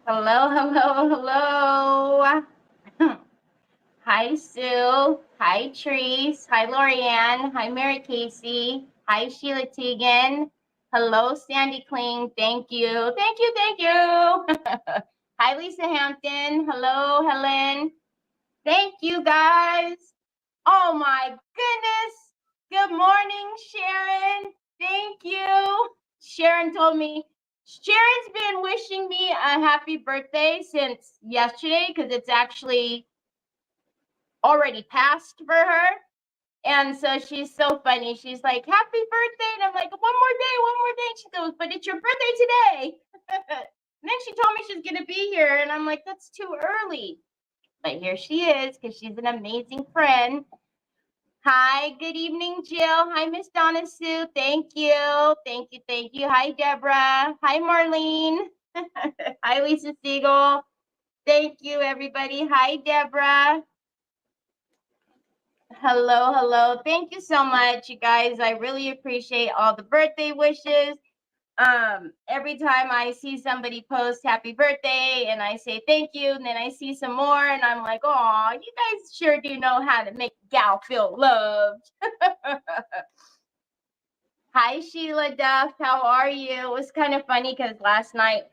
Hello, hello, hello. Hi, Sue. Hi, Treese. Hi, Lorianne. Hi, Mary Casey. Hi, Sheila Teagan. Hello, Sandy Kling. Thank you. Thank you. Thank you. Hi, Lisa Hampton. Hello, Helen. Thank you, guys. Oh, my goodness. Good morning, Sharon. Thank you. Sharon told me, Sharon's been wishing me a happy birthday since yesterday because it's actually already passed for her. And so she's so funny. She's like, happy birthday. And I'm like, one more day. She goes, but it's your birthday today. And then she told me she's going to be here. And I'm like, that's too early. But here she is because she's an amazing friend. Hi, good evening, Jill. Hi, Miss Donna Sue. Thank you. Thank you. Thank you. Hi, Deborah. Hi, Marlene. Hi, Lisa Siegel. Thank you, everybody. Hi, Deborah. Hello, hello. Thank you so much, you guys. I really appreciate all the birthday wishes. Every time I see somebody post happy birthday and I say thank you, and then I see some more and I'm like, oh, you guys sure do know how to make gal feel loved. Hi, Sheila Duff. How are you? It was kind of funny because last night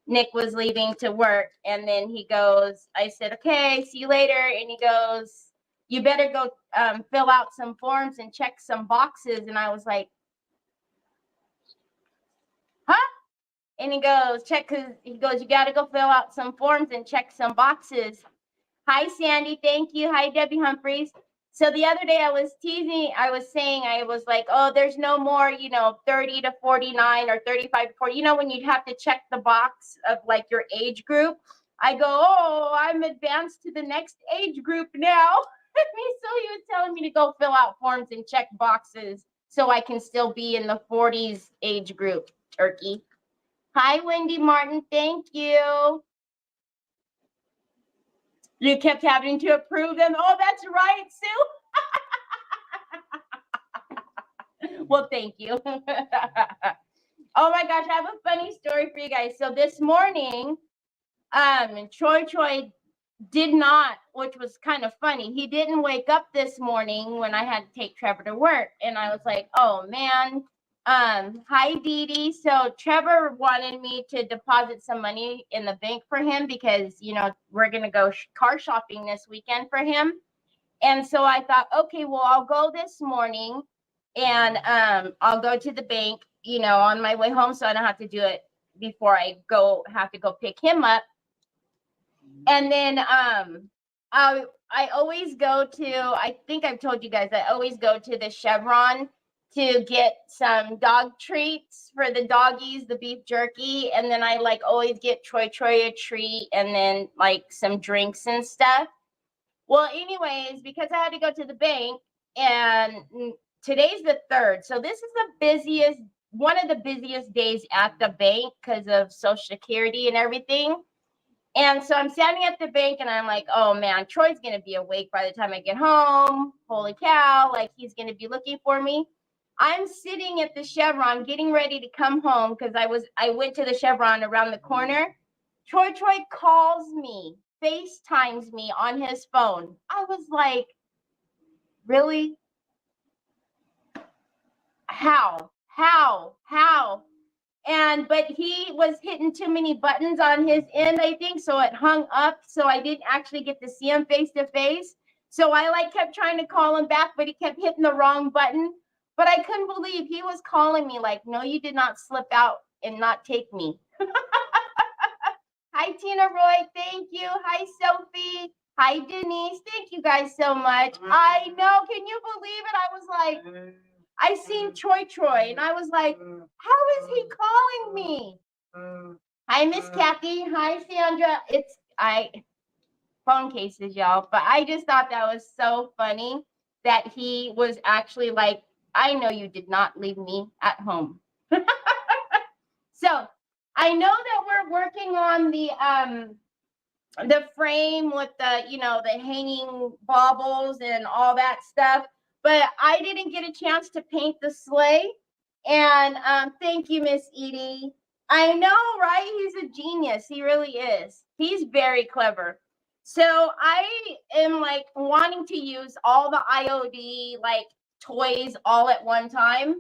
Nick was leaving to work and then he goes, I said, okay, see you later. And he goes, you better go fill out some forms and check some boxes. And I was like, huh? And he goes, you got to go fill out some forms and check some boxes. Hi, Sandy. Thank you. Hi, Debbie Humphreys. So the other day I was saying, I was like, oh, there's no more, 30 to 49 or 35 to 40, when you'd have to check the box of like your age group. I go, oh, I'm advanced to the next age group now. So he was telling me to go fill out forms and check boxes so I can still be in the 40s age group, Turkey. Hi, Wendy Martin. Thank you. You kept having to approve them. Oh, that's right, Sue. Well, thank you. Oh my gosh, I have a funny story for you guys. So this morning, Troy did not, which was kind of funny. He didn't wake up this morning when I had to take Trevor to work. And I was like, oh man. Hi, Dee Dee. So Trevor wanted me to deposit some money in the bank for him because, we're going to go car shopping this weekend for him. And so I thought, okay, well, I'll go this morning and I'll go to the bank, on my way home so I don't have to do it before I have to go pick him up. And then I always go to, I think I've told you guys, I always go to the Chevron to get some dog treats for the doggies, the beef jerky. And then I always get Troy a treat and then some drinks and stuff. Well, anyways, because I had to go to the bank and today's the 3rd. So this is one of the busiest days at the bank because of Social Security and everything. And so I'm standing at the bank and I'm like, oh man, Troy's going to be awake by the time I get home. Holy cow. He's going to be looking for me. I'm sitting at the Chevron getting ready to come home because I went to the Chevron around the corner. Troy calls me, FaceTimes me on his phone. I was like, really? How? But he was hitting too many buttons on his end, I think, so it hung up. So I didn't actually get to see him face to face. So I kept trying to call him back, but he kept hitting the wrong button. But I couldn't believe he was calling me like, no, you did not slip out and not take me. Hi, Tina Roy. Thank you. Hi, Sophie. Hi, Denise. Thank you guys so much. I know. Can you believe it? I was like, I seen Troy, and I was like, how is he calling me? Hi, Miss Kathy. Hi, Sandra. Phone cases, y'all. But I just thought that was so funny that he was actually like, I know you did not leave me at home. So I know that we're working on the frame with the, the hanging baubles and all that stuff. But I didn't get a chance to paint the sleigh. And thank you, Miss Edie. I know, right? He's a genius. He really is. He's very clever. So I am like wanting to use all the IOD like toys all at one time.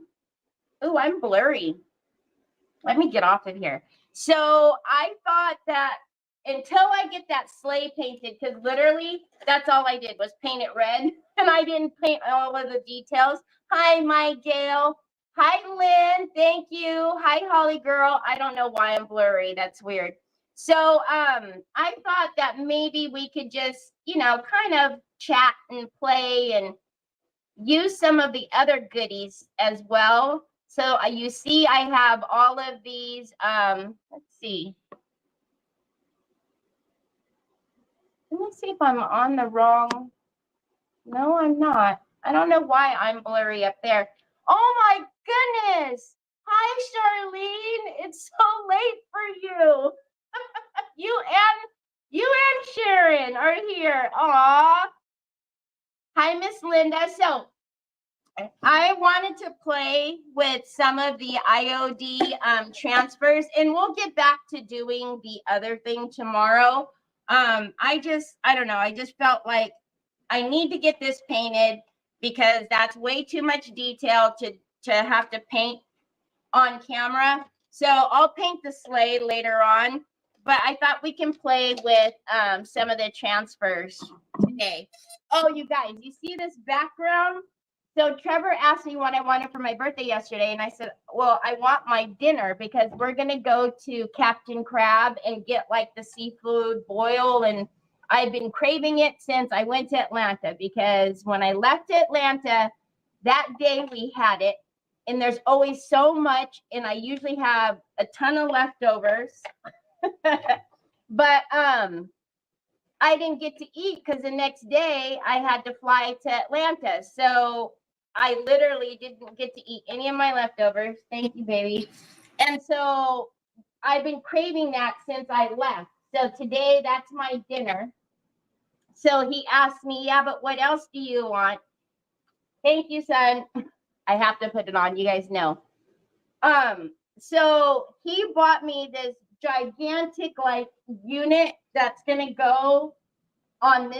Oh, I'm blurry. Let me get off of here. So I thought that until I get that sleigh painted, because literally that's all I did was paint it red, and I didn't paint all of the details. Hi, my Gail. Hi, Lynn. Thank you. Hi, Holly girl. I don't know why I'm blurry. That's weird. So I thought that maybe we could just, kind of chat and play and use some of the other goodies as well. So you see, I have all of these. Let's see. Let me see if I'm on the wrong. No, I'm not. I don't know why I'm blurry up there. Oh my goodness. Hi, Charlene. It's so late for you. You and Sharon are here. Aw. Hi, Miss Linda. So I wanted to play with some of the IOD transfers, and we'll get back to doing the other thing tomorrow. I don't know. I just felt like I need to get this painted because that's way too much detail to have to paint on camera. So I'll paint the sleigh later on, but I thought we can play with some of the transfers today. Oh, you guys, you see this background? So Trevor asked me what I wanted for my birthday yesterday, and I said, well, I want my dinner because we're going to go to Captain Crab and get like the seafood boil, and I've been craving it since I went to Atlanta because when I left Atlanta, that day we had it, and there's always so much, and I usually have a ton of leftovers. But I didn't get to eat because the next day I had to fly to Atlanta. So I literally didn't get to eat any of my leftovers. Thank you, baby. And so I've been craving that since I left. So today that's my dinner. So he asked me, yeah, but what else do you want? Thank you, son. I have to put it on. You guys know. So he bought me this gigantic like unit that's gonna go on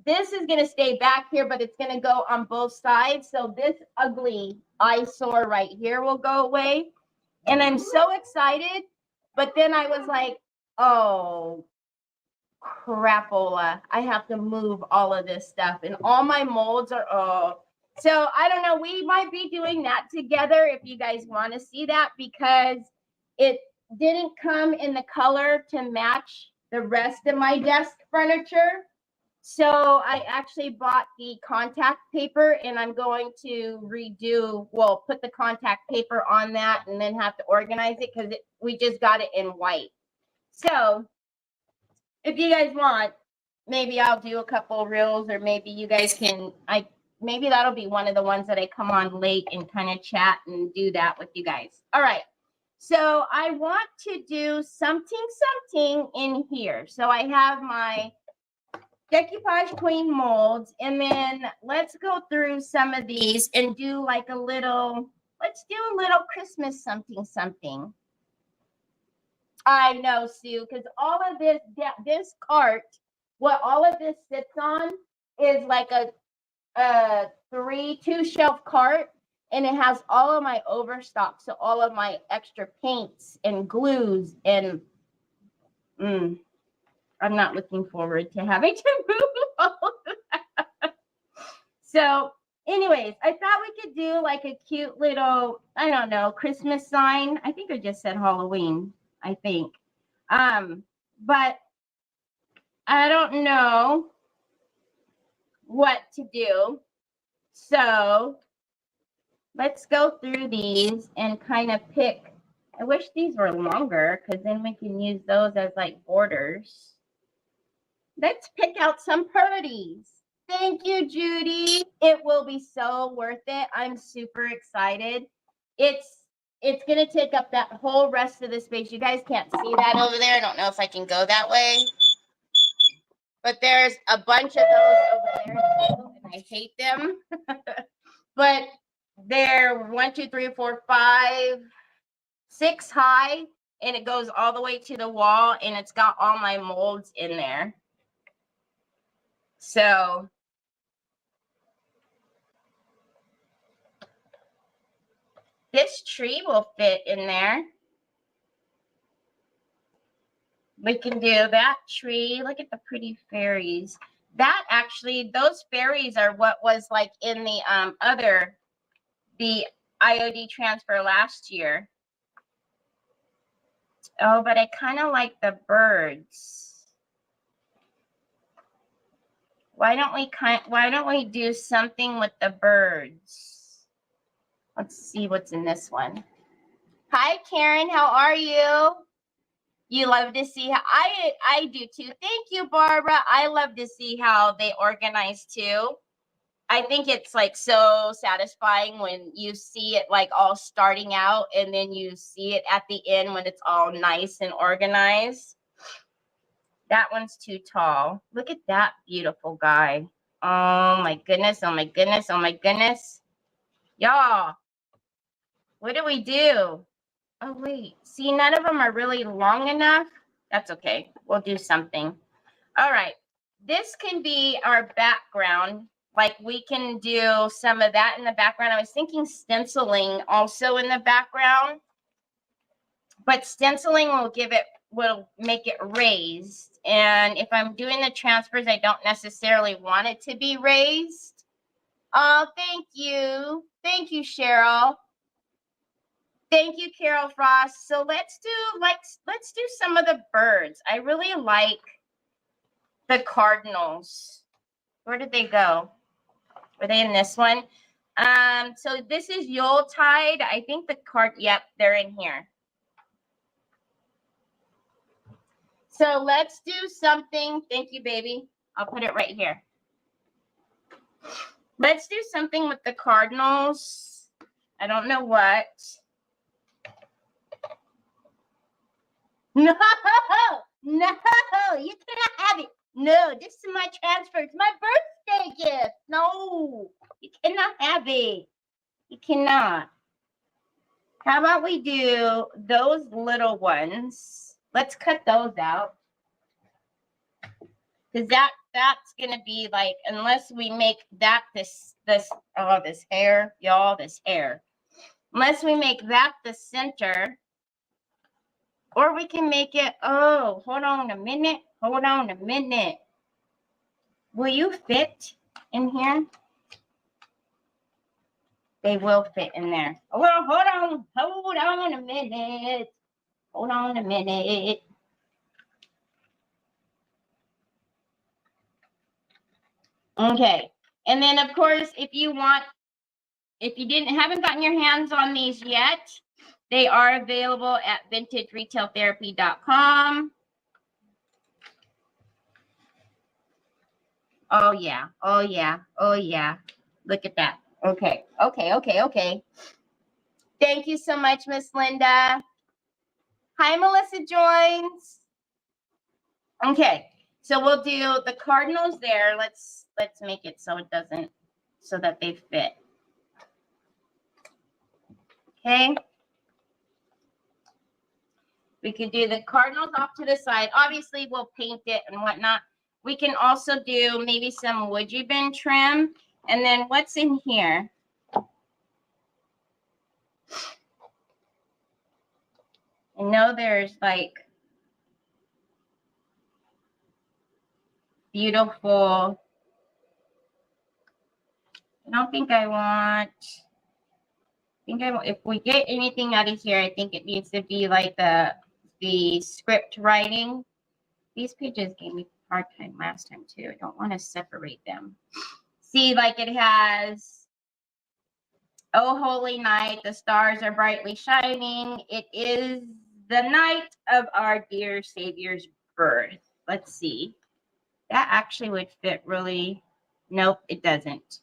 this is gonna stay back here, but it's gonna go on both sides. So this ugly eyesore right here will go away. And I'm so excited. But then I was like, oh crapola. I have to move all of this stuff. And all my molds are so I don't know. We might be doing that together if you guys want to see that, because it didn't come in the color to match the rest of my desk furniture. So I actually bought the contact paper, and I'm going to put the contact paper on that and then have to organize it because we just got it in white. So if you guys want, maybe I'll do a couple reels, or maybe you guys can, maybe that'll be one of the ones that I come on late and kind of chat and do that with you guys. All right. So I want to do something in here. So I have my decoupage queen molds, and then let's go through some of these and do like let's do a little Christmas something. I know, Sue, because all of this cart, what all of this sits on is like a 2-shelf cart, and it has all of my overstock. So all of my extra paints and glues, and I'm not looking forward to having to move all of that. So anyways, I thought we could do like a cute little, I don't know, Christmas sign. I think I just said Halloween, I think. But I don't know what to do. So let's go through these and kind of pick. I wish these were longer because then we can use those as like borders. Let's pick out some purdies. Thank you, Judy. It will be so worth it. I'm super excited. It's going to take up that whole rest of the space. You guys can't see that over there. I don't know if I can go that way. But there's a bunch of those over there too, and I hate them. But they're 1, 2, 3, 4, 5, 6 high, and it goes all the way to the wall, and it's got all my molds in there. So this tree will fit in there. We can do that tree. Look at the pretty fairies. That actually, those fairies are what was like in the the IOD transfer last year. Oh, but I kind of like the birds. Why don't we do something with the birds? Let's see what's in this one. Hi, Karen. How are you? You love to see how I do too. Thank you, Barbara. I love to see how they organize too. I think it's like so satisfying when you see it like all starting out and then you see it at the end when it's all nice and organized. That one's too tall. Look at that beautiful guy. Oh my goodness. Oh my goodness. Oh my goodness. Y'all, what do we do? Oh, wait. See, none of them are really long enough. That's okay. We'll do something. All right. This can be our background. Like we can do some of that in the background. I was thinking stenciling also in the background. But stenciling will make it raised. And if I'm doing the transfers, I don't necessarily want it to be raised. Oh, thank you. Thank you, Cheryl. Thank you, Carol Frost. So let's do some of the birds. I really like the cardinals. Where did they go? Were they in this one? So this is Yuletide. I think yep, they're in here. So let's do something. Thank you, baby. I'll put it right here. Let's do something with the cardinals. I don't know what. No, no, you cannot have it. No, this is my transfer. It's my birthday gift. No, you cannot have it. You cannot. How about we do those little ones? Let's cut those out. Because that's going to be like, unless we make that this hair, y'all, this hair. Unless we make that the center. Or we can make it, oh, hold on a minute. Hold on a minute. Will you fit in here? They will fit in there. Oh, well, hold on a minute. Hold on a minute. Okay. And then, of course, if you haven't gotten your hands on these yet, they are available at vintageretailtherapy.com. Oh, yeah. Oh, yeah. Oh, yeah. Look at that. Okay. Okay. Thank you so much, Miss Linda. Hi, Melissa joins. Okay. So we'll do the cardinals there. Let's make it so that they fit. Okay. We could do the cardinals off to the side. Obviously, we'll paint it and whatnot. We can also do maybe some woodgie bin trim. And then what's in here? I know there's like beautiful. I don't think I want. If we get anything out of here, I think it needs to be like the script writing. These pages gave me a hard time last time too. I don't want to separate them. See, like it has, oh, holy night, the stars are brightly shining. It is the night of our dear Savior's birth. Let's see. That actually would fit really. Nope, it doesn't.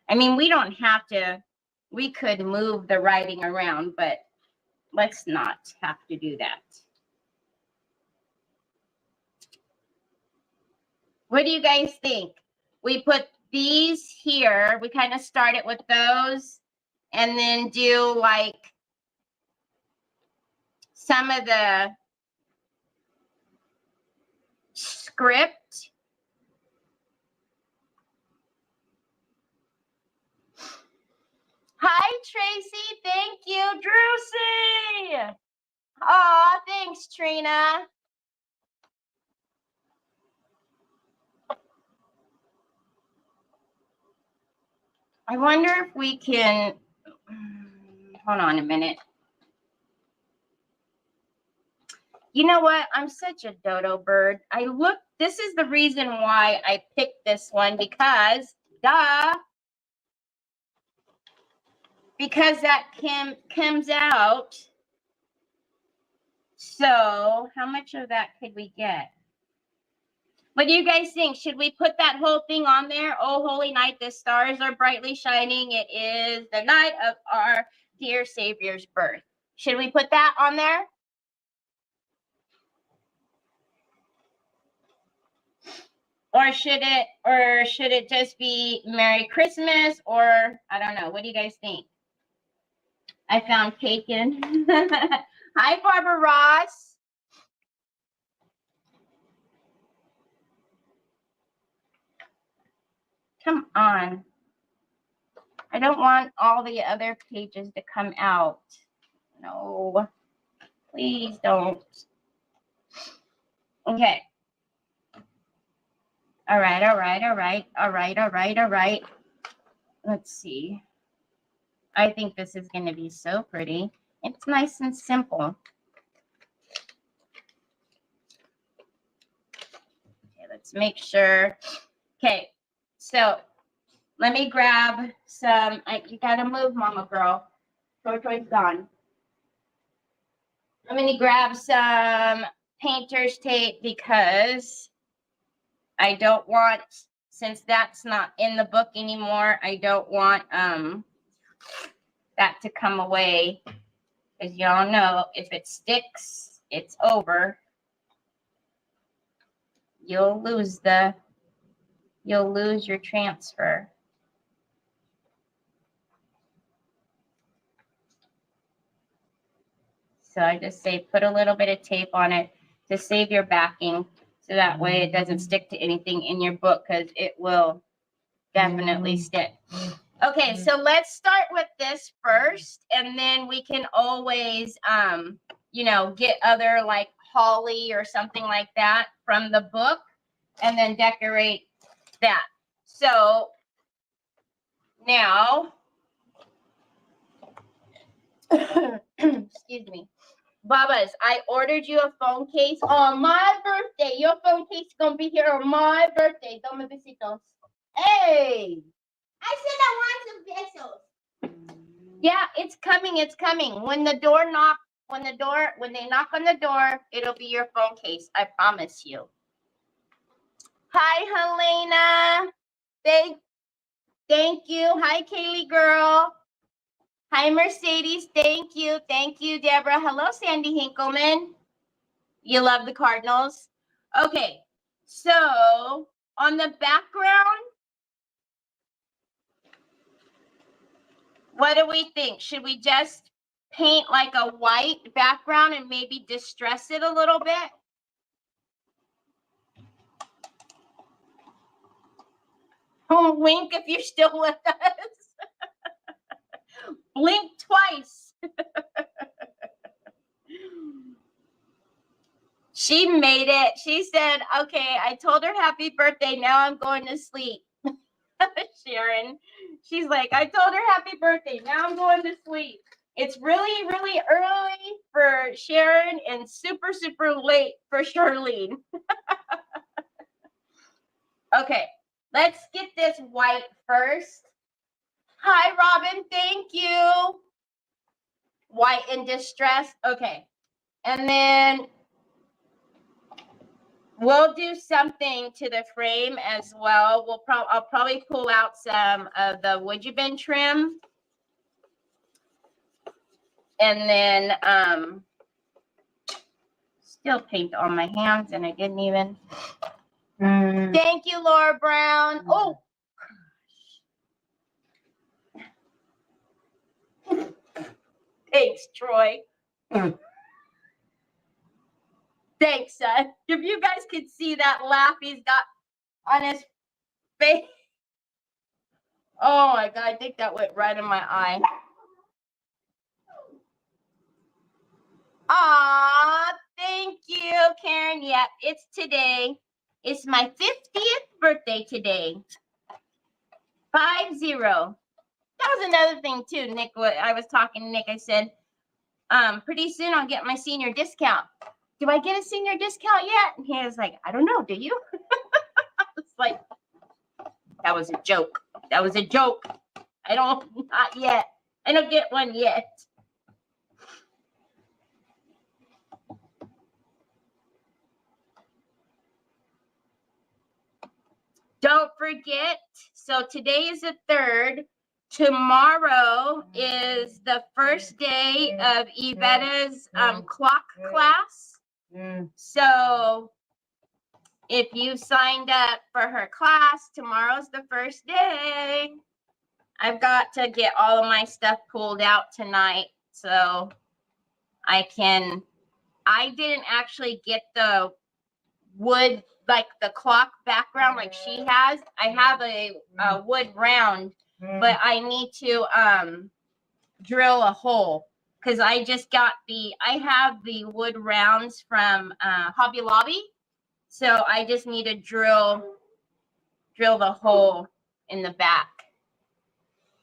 I mean, we don't have to. We could move the writing around, but let's not have to do that. What do you guys think? We put these here. We kind of started with those and then do like some of the script. Hi, Tracy. Thank you, Drewsy. Aw, thanks, Trina. I wonder if we can, hold on a minute. You know what? I'm such a dodo bird. This is the reason why I picked this one because, because that comes out. So how much of that could we get? What do you guys think? Should we put that whole thing on there? Oh, holy night, the stars are brightly shining. It is the night of our dear Savior's birth. Should we put that on there? Or should it just be Merry Christmas? Or I don't know. What do you guys think? I found Cakin. Hi, Barbara Ross. Come on. I don't want all the other pages to come out. No, please don't. Okay. All right. Let's see. I think this is going to be so pretty. It's nice and simple. Okay, let's make sure. Okay, so let me grab some. You got to move, mama girl. Toy's gone. I'm going to grab some painter's tape because I don't want, since that's not in the book anymore, I don't want that to come away. Because y'all know if it sticks, it's over. You'll lose your transfer. So I just say put a little bit of tape on it to save your backing. So that way it doesn't stick to anything in your book because it will definitely stick. Okay, so let's start with this first, and then we can always, you know, get other like holly or something like that from the book and then decorate that. So now, excuse me. Babas, I ordered you a phone case on my birthday. Your phone case is going to be here on my birthday. Dame besitos. Hey! I said I want some pesos. Yeah, it's coming. It's coming. When they knock on the door, it'll be your phone case. I promise you. Hi, Helena. Thank you. Hi, Kaylee girl. Hi, Mercedes. Thank you. Thank you, Deborah. Hello, Sandy Hinkleman. You love the Cardinals? Okay. So on the background, what do we think? Should we just paint like a white background and maybe distress it a little bit? Oh, wink if you're still with us. Blink twice. She made it. She said, okay, I told her happy birthday. Now I'm going to sleep. Sharon. She's like, I told her happy birthday. Now I'm going to sleep. It's really, really early for Sharon and super, super late for Charlene. Okay, let's get this white first. Hi, Robin. Thank you. White in distress. Okay. And then we'll do something to the frame as well. I'll probably pull out some of the would you been trim. And then still paint on my hands and I didn't even. Thank you, Laura Brown. Oh, thanks, Troy. Thanks, son. If you guys could see that laugh he's got on his face. Oh my God, I think that went right in my eye. Aw, thank you, Karen. Yep, it's today. It's my 50th birthday today. 50. That was another thing too, Nick. I was talking to Nick. I said, pretty soon I'll get my senior discount. Do I get a senior discount yet? And he was like, I don't know. Do you? I was like, that was a joke. That was a joke. Not yet. I don't get one yet. Don't forget, so today is the 3rd. Tomorrow is the first day of Yvetta's clock class. So if you signed up for her class, tomorrow's the first day. I've got to get all of my stuff pulled out tonight so I didn't actually get the wood, like the clock background like she has. I have a wood round, but I need to drill a hole because I have the wood rounds from Hobby Lobby. So I just need to drill the hole in the back.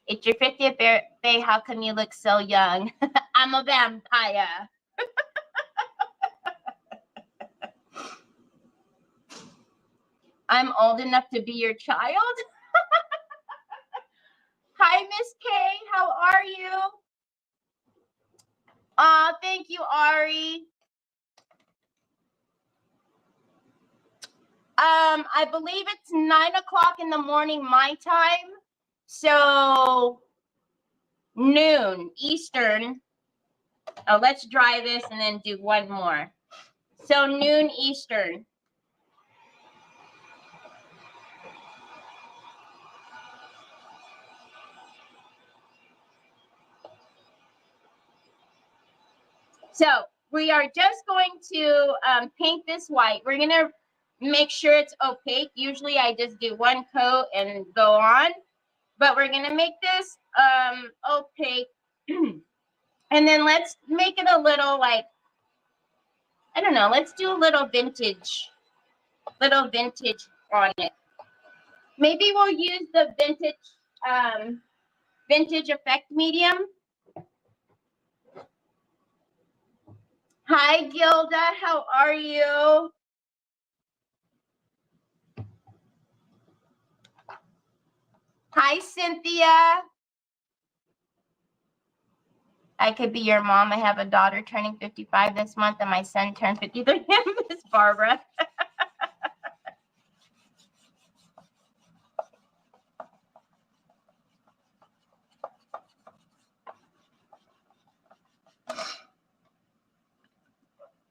It's your 50th birthday. How come you look so young? I'm a vampire. I'm old enough to be your child. Hi, Miss K. How are you? Thank you, Ari. I believe it's 9 o'clock in the morning my time. So noon Eastern. Oh, let's dry this and then do one more. So noon Eastern. So we are just going to paint this white. We're going to make sure it's opaque. Usually I just do one coat and go on. But we're going to make this opaque. And then let's make it a little like, I don't know, let's do a little vintage on it. Maybe we'll use the vintage effect medium. Hi, Gilda. How are you? Hi, Cynthia. I could be your mom. I have a daughter turning 55 this month, and my son turned 53. Miss Barbara.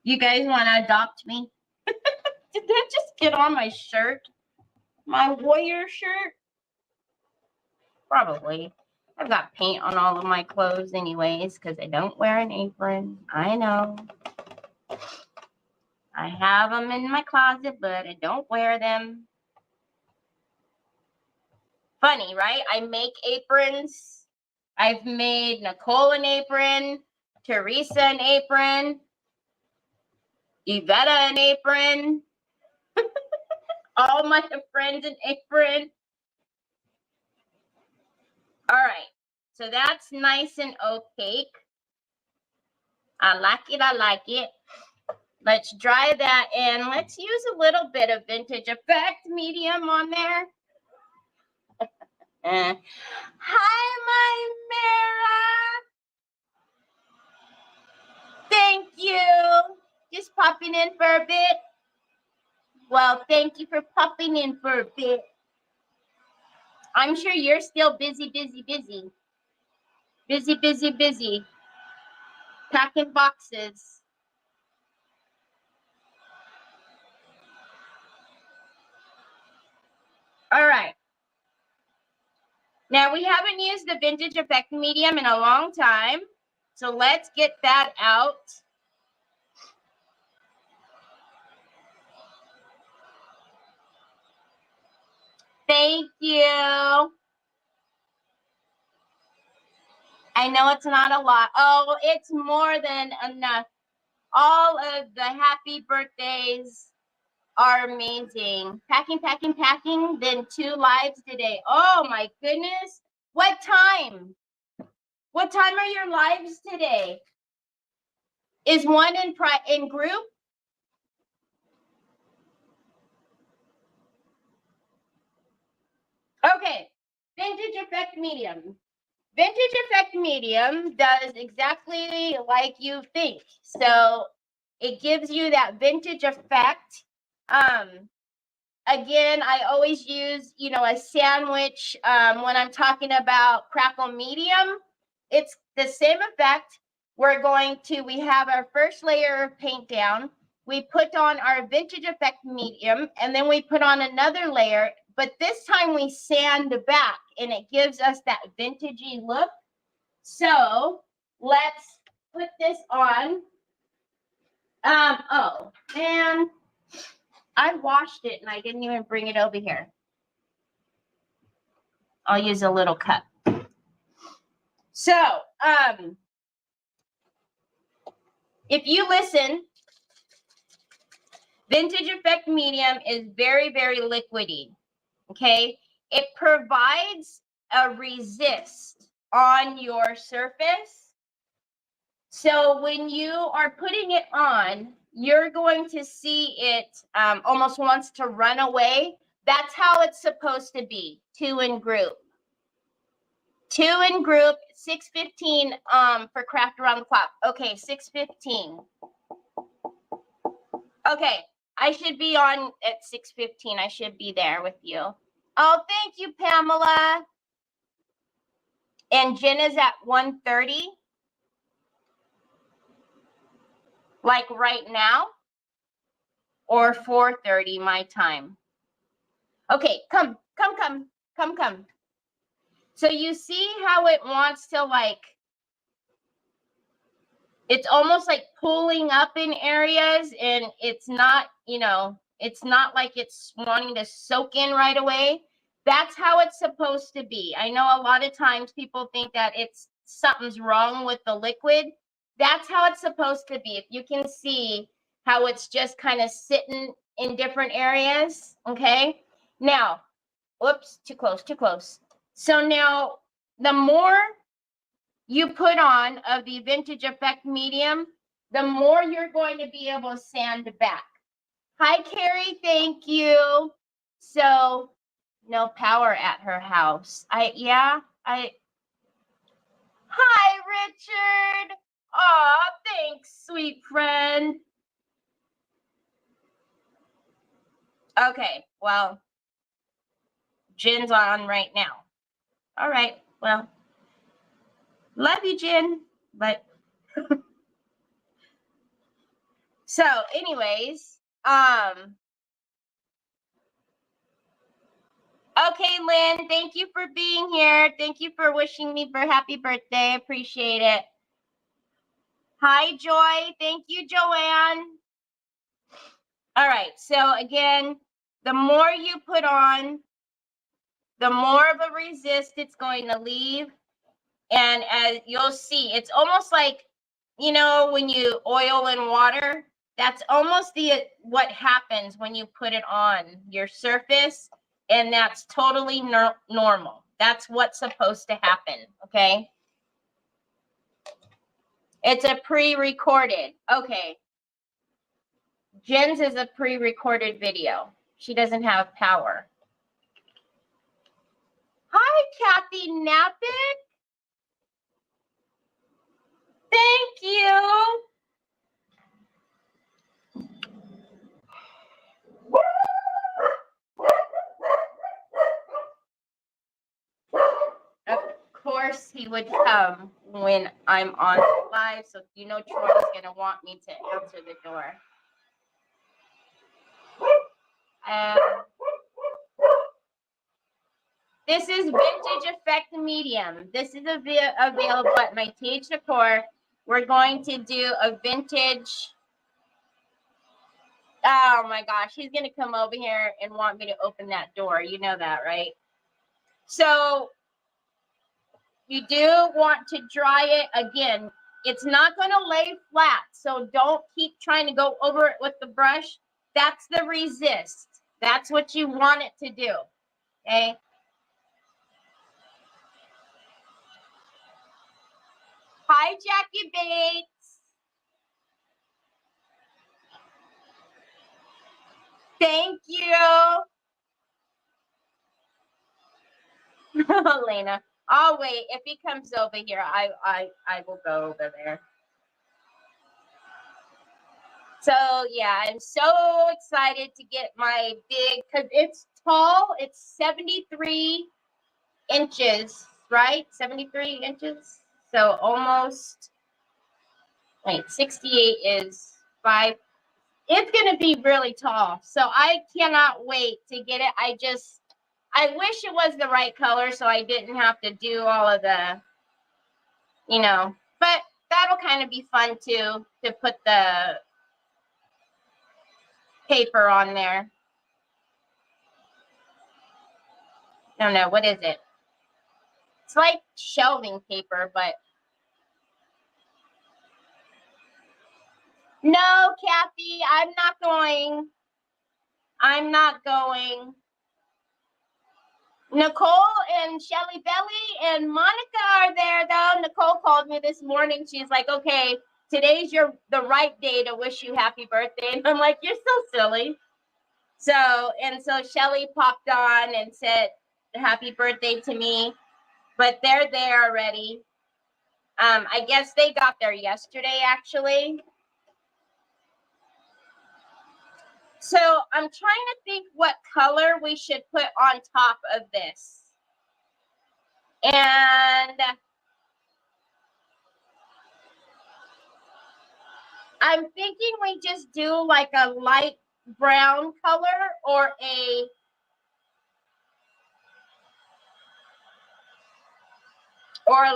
You guys want to adopt me? Did that just get on my shirt? My warrior shirt? Probably. I've got paint on all of my clothes anyways because I don't wear an apron. I know. I have them in my closet, but I don't wear them. Funny, right? I make aprons. I've made Nicole an apron, Teresa an apron, Yvetta an apron, all my friends an apron. All right, so that's nice and opaque. I like it, I like it. Let's dry that in. Let's use a little bit of vintage effect medium on there. Hi, my Mara. Thank you. Just popping in for a bit. Well, thank you for popping in for a bit. I'm sure you're still busy. Busy. Packing boxes. All right. Now, we haven't used the vintage effect medium in a long time. So let's get that out. Thank you. I know it's not a lot. Oh, it's more than enough. All of the happy birthdays are amazing. Packing, packing, packing. Then 2 lives today. Oh my goodness. What time? What time are your lives today? Is one in group? Okay. Vintage Effect Medium. Vintage Effect Medium does exactly like you think. So it gives you that vintage effect. Again, I always use, a sandwich when I'm talking about crackle medium. It's the same effect. We have our first layer of paint down. We put on our vintage effect medium, and then we put on another layer, but this time we sand back, and it gives us that vintagey look. So let's put this on. Oh, man. I washed it and I didn't even bring it over here. I'll use a little cup. So, if you listen, Vintage Effect Medium is very, very liquidy, okay? It provides a resist on your surface. So when you are putting it on, you're going to see it almost wants to run away. That's how it's supposed to be, 2 in group. 2 in group, 6:15 for craft around the clock. Okay, 6:15. Okay, I should be on at 6:15. I should be there with you. Oh, thank you, Pamela. And Jen is at 1:30. Like right now, or 4:30 my time. Okay, come. So you see how it wants to, like, it's almost like pulling up in areas, and it's not, it's not like it's wanting to soak in right away. That's how it's supposed to be. I know a lot of times people think that something's wrong with the liquid. That's how it's supposed to be. If you can see how it's just kind of sitting in different areas, okay? Now, whoops, too close. So now, the more you put on of the Vintage Effect Medium, the more you're going to be able to sand back. Hi, Carrie, thank you. So, no power at her house. Hi, Richard. Aw, thanks, sweet friend. Okay, well, Jen's on right now. All right, well, love you, Jen, but so anyways, okay, Lynn, thank you for being here. Thank you for wishing me for happy birthday. Appreciate it. Hi, Joy. Thank you, Joanne. All right, so again, the more you put on, the more of a resist it's going to leave. And as you'll see, it's almost like, when you oil in water, that's almost what happens when you put it on your surface, and that's totally normal. That's what's supposed to happen, okay? It's a pre-recorded. Okay. Jen's is a pre-recorded video. She doesn't have power. Hi, Kathy Napick. Thank you. Of course, he would come when I'm on live, so Troy's gonna want me to answer the door. This is Vintage Effect Medium. This is available at my Tage Decor. We're going to do a vintage Oh my gosh, he's gonna come over here and want me to open that door. You know that, right? So you do want to dry it again. It's not gonna lay flat, so don't keep trying to go over it with the brush. That's the resist. That's what you want it to do. Okay. Hi, Jackie Bates. Thank you. Elena. I'll wait. If he comes over here, I will go over there. So yeah, I'm so excited to get my big, because it's tall. It's 73 inches, right? 73 inches. So almost, wait, 68 is 5. It's going to be really tall. So I cannot wait to get it. I wish it was the right color so I didn't have to do all of the, but that'll kind of be fun too, to put the paper on there. No, what is it? It's like shelving paper, but no, Kathy, I'm not going. I'm not going. Nicole and Shelly Belly and Monica are there though. Nicole called me this morning. She's like, okay, today's the right day to wish you happy birthday. And I'm like, you're so silly. So Shelly popped on and said happy birthday to me. But they're there already. I guess they got there yesterday, actually. So I'm trying to think what color we should put on top of this. And I'm thinking we just do like a light brown color or a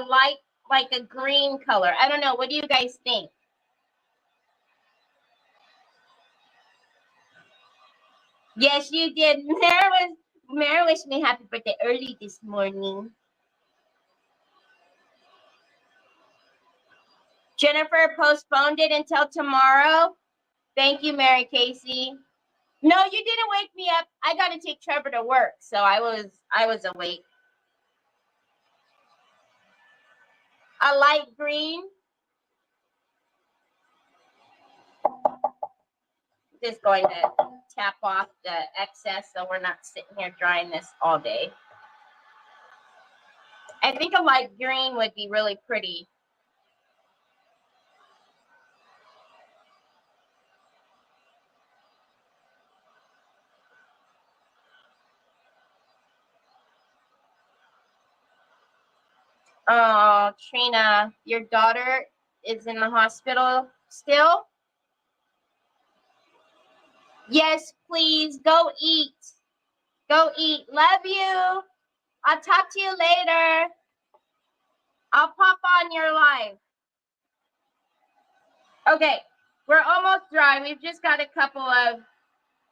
light, like a green color. I don't know. What do you guys think? Yes, you did. Mary wished me happy birthday early this morning. Jennifer postponed it until tomorrow. Thank you, Mary Casey. No, you didn't wake me up. I got to take Trevor to work, so I was awake. A light green. Just going to tap off the excess so we're not sitting here drying this all day. I think a light green would be really pretty. Oh, Trina, your daughter is in the hospital still? Yes, please. Go eat. Go eat. Love you. I'll talk to you later. I'll pop on your live. Okay, we're almost dry. We've just got a couple of,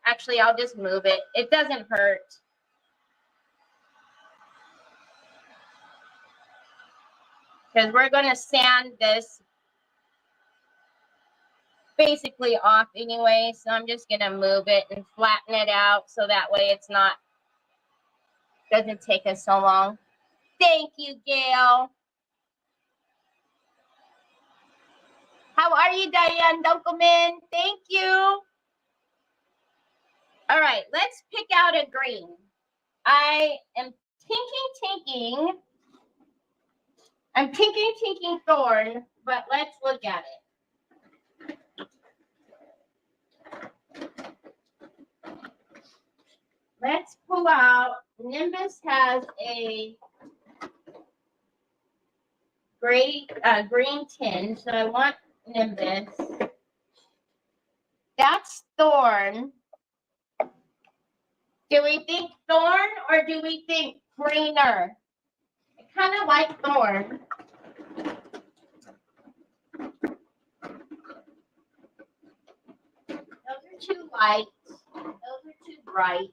actually, I'll just move it. It doesn't hurt. Because we're going to sand this basically off anyway. So I'm just going to move it and flatten it out so that way it's not, doesn't take us so long. Thank you, Gail. How are you, Diane Dunkelman? Thank you. All right, let's pick out a green. I am tinking. I'm tinking thorn, but let's look at it. Let's pull out. Nimbus has a green tinge, so I want Nimbus. That's thorn. Do we think thorn or do we think greener? I kind of like thorn. Those are too light. Those are too bright.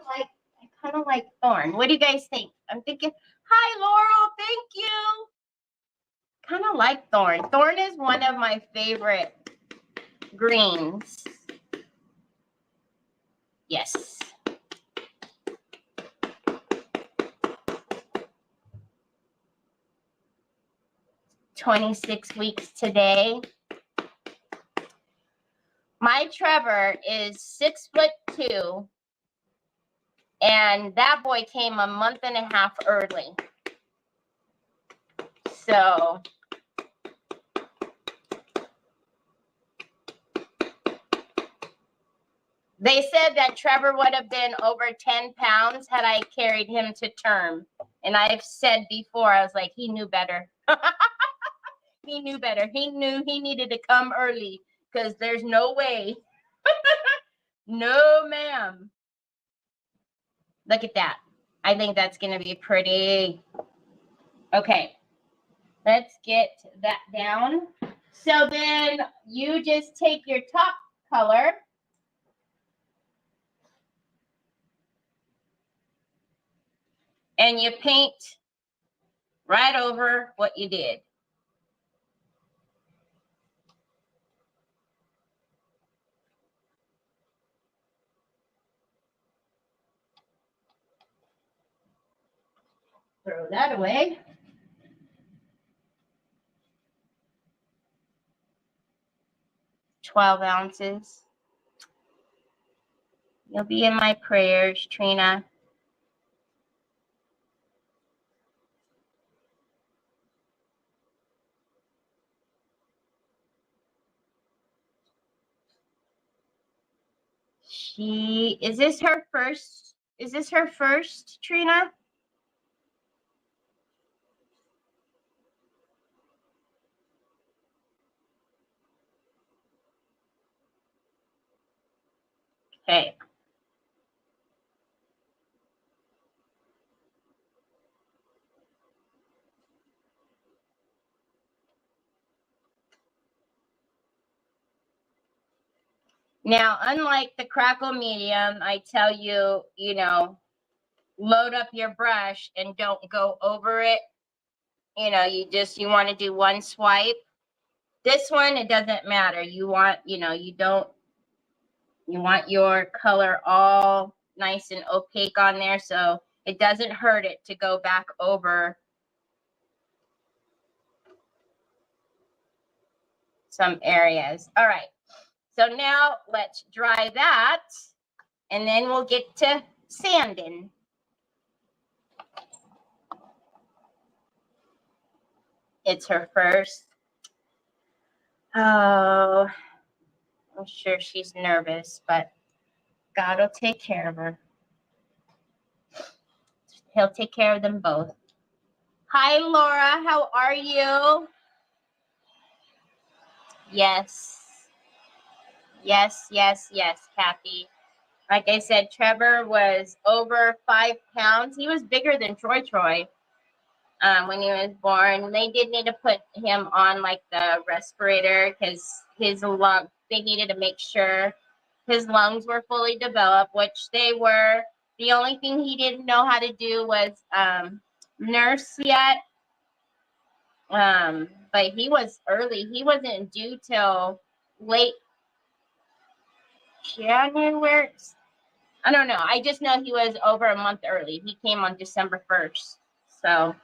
I kind of like Thorn. What do you guys think? I'm thinking, hi, Laurel. Thank you. Kind of like Thorn. Thorn is one of my favorite greens. Yes. "26 weeks today." My Trevor is 6'2", and that boy came a month and a half early. So they said that Trevor would have been over 10 pounds had I carried him to term. And I've said before, I was like, he knew better. He knew better. He knew he needed to come early because there's no way. No, ma'am. Look at that. I think that's going to be pretty. Okay. Let's get that down. So then you just take your top color. And you paint right over what you did. Throw that away. "12 ounces. You'll be in my prayers, Trina. Is this her first? Is this her first, Trina? Okay. Now, unlike the Crackle Medium, I tell you, load up your brush and don't go over it. You want to do one swipe. This one, it doesn't matter. You want your color all nice and opaque on there, so it doesn't hurt it to go back over some areas. All right. So now let's dry that, and then we'll get to sanding. It's her first. Oh, I'm sure she's nervous, but God will take care of her. He'll take care of them both. Hi, Laura. How are you? Yes. Yes, yes, yes, Kathy. Like I said, Trevor was over 5 pounds. He was bigger than Troy when he was born. They did need to put him on like the respirator because his lung, they needed to make sure his lungs were fully developed, which they were. The only thing he didn't know how to do was nurse yet. But he was early. He wasn't due till late January. I don't know. I just know he was over a month early. He came on December 1st. So.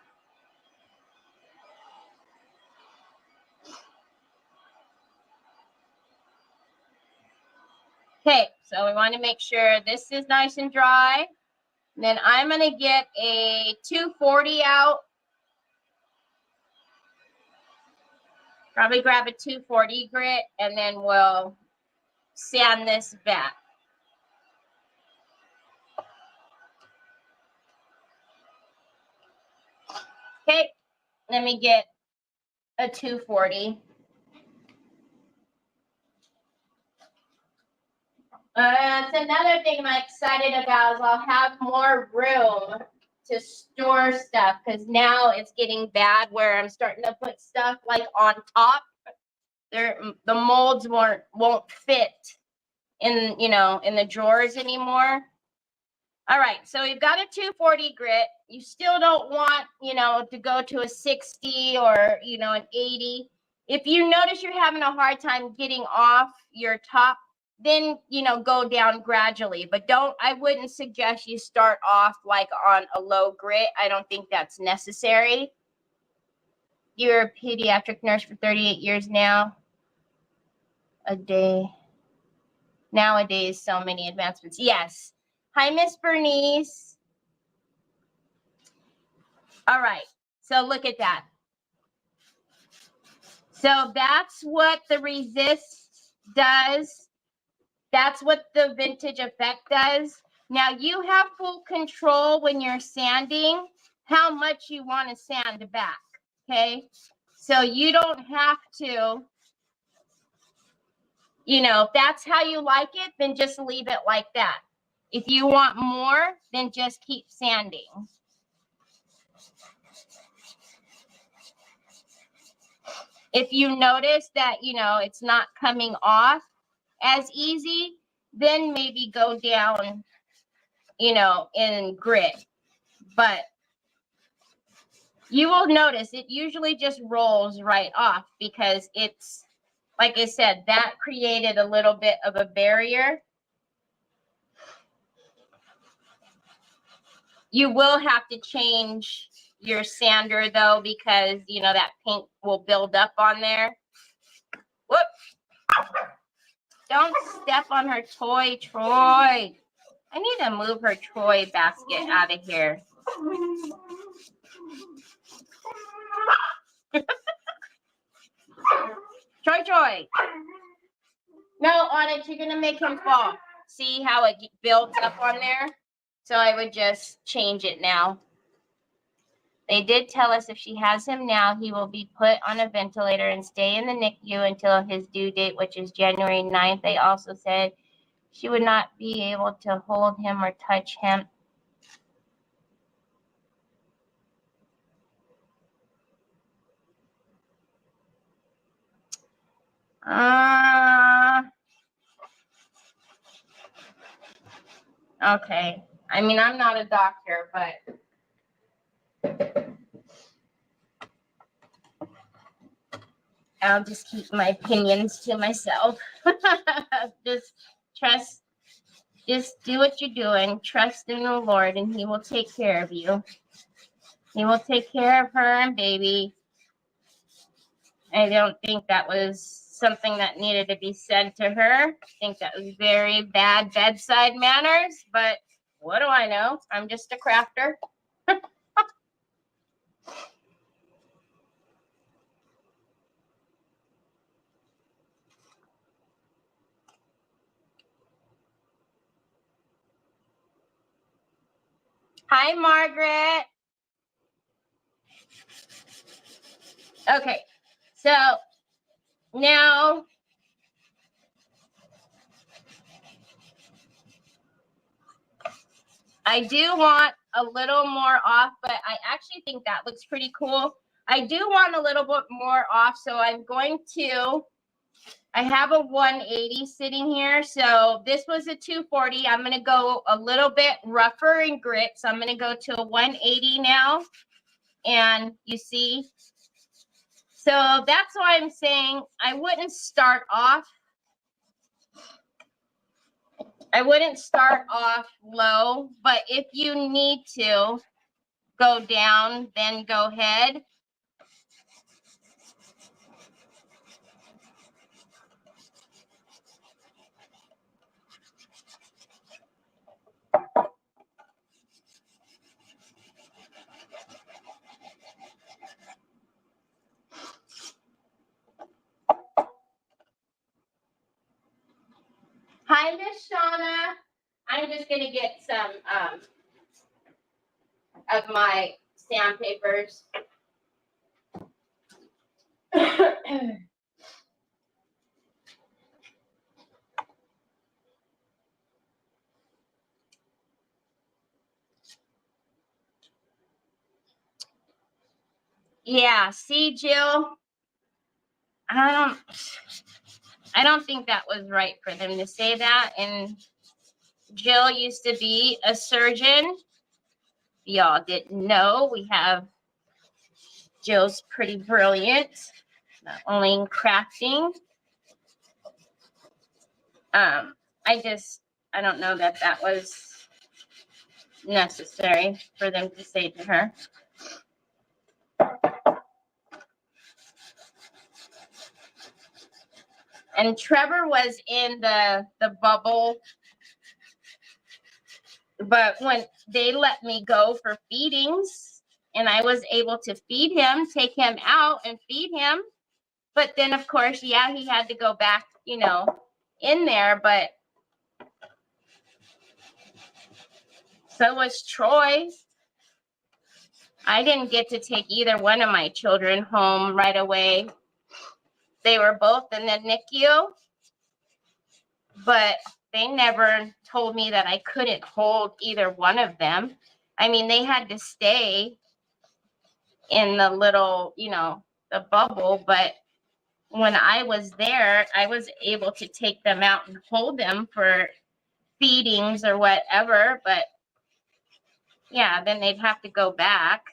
Okay, so we want to make sure this is nice and dry. And then I'm going to get a 240 out. Probably grab a 240 grit, and then we'll sand this back. Okay, let me get a 240. It's another thing I'm excited about is I'll have more room to store stuff because now it's getting bad where I'm starting to put stuff like on top. The molds won't fit in, you know, in the drawers anymore. All right, so you've got a 240 grit. You still don't want, you know, to go to a 60 or, you know, an 80. If you notice you're having a hard time getting off your top, then, you know, go down gradually. But I wouldn't suggest you start off like on a low grit. I don't think that's necessary. You're a pediatric nurse for 38 years now. A day. Nowadays, so many advancements. Yes. Hi, Miss Bernice. All right. So look at that. So that's what the resist does. That's what the vintage effect does. Now you have full control when you're sanding how much you want to sand back. Okay. So you don't have to, you know, if that's how you like it, then just leave it like that. If you want more, then just keep sanding. If you notice that, you know, it's not coming off as easy, then maybe go down, you know, in grit. But you will notice it usually just rolls right off because it's, like I said, that created a little bit of a barrier. You will have to change your sander though, because, you know, that paint will build up on there. Whoop. Don't step on her toy, Troy. I need to move her toy basket out of here. Troy. No, Onyx, you're going to make him fall. See how it builds up on there? So I would just change it now. They did tell us if she has him now, he will be put on a ventilator and stay in the NICU until his due date, which is January 9th. They also said she would not be able to hold him or touch him. Okay. I mean, I'm not a doctor, but I'll just keep my opinions to myself. Just trust, just do what you're doing. Trust in the Lord, and He will take care of you. He will take care of her and baby. I don't think that was something that needed to be said to her. I think that was very bad bedside manners, but what do I know? I'm just a crafter. Hi, Margaret. Okay, so now I do want a little more off, but I actually think that looks pretty cool. I do want a little bit more off, so I'm going to, I have a 180 sitting here. So this was a 240. I'm going to go a little bit rougher in grit. So I'm going to go to a 180 now. And you see, so that's why I'm saying I wouldn't start off. I wouldn't start off low, but if you need to go down, then go ahead. Hi, Miss Shauna. I'm just going to get some of my sandpapers. Yeah, see, Jill, I don't think that was right for them to say that. And Jill used to be a surgeon. Y'all didn't know. We have Jill's pretty brilliant, not only in crafting. I don't know that that was necessary for them to say to her. And Trevor was in the bubble, but when they let me go for feedings and I was able to feed him, take him out and feed him. But then, of course, yeah, he had to go back, you know, in there. But so was Troy. I didn't get to take either one of my children home right away. They were both in the NICU, but they never told me that I couldn't hold either one of them. I mean, they had to stay in the little, you know, the bubble, but when I was there, I was able to take them out and hold them for feedings or whatever, but yeah, then they'd have to go back.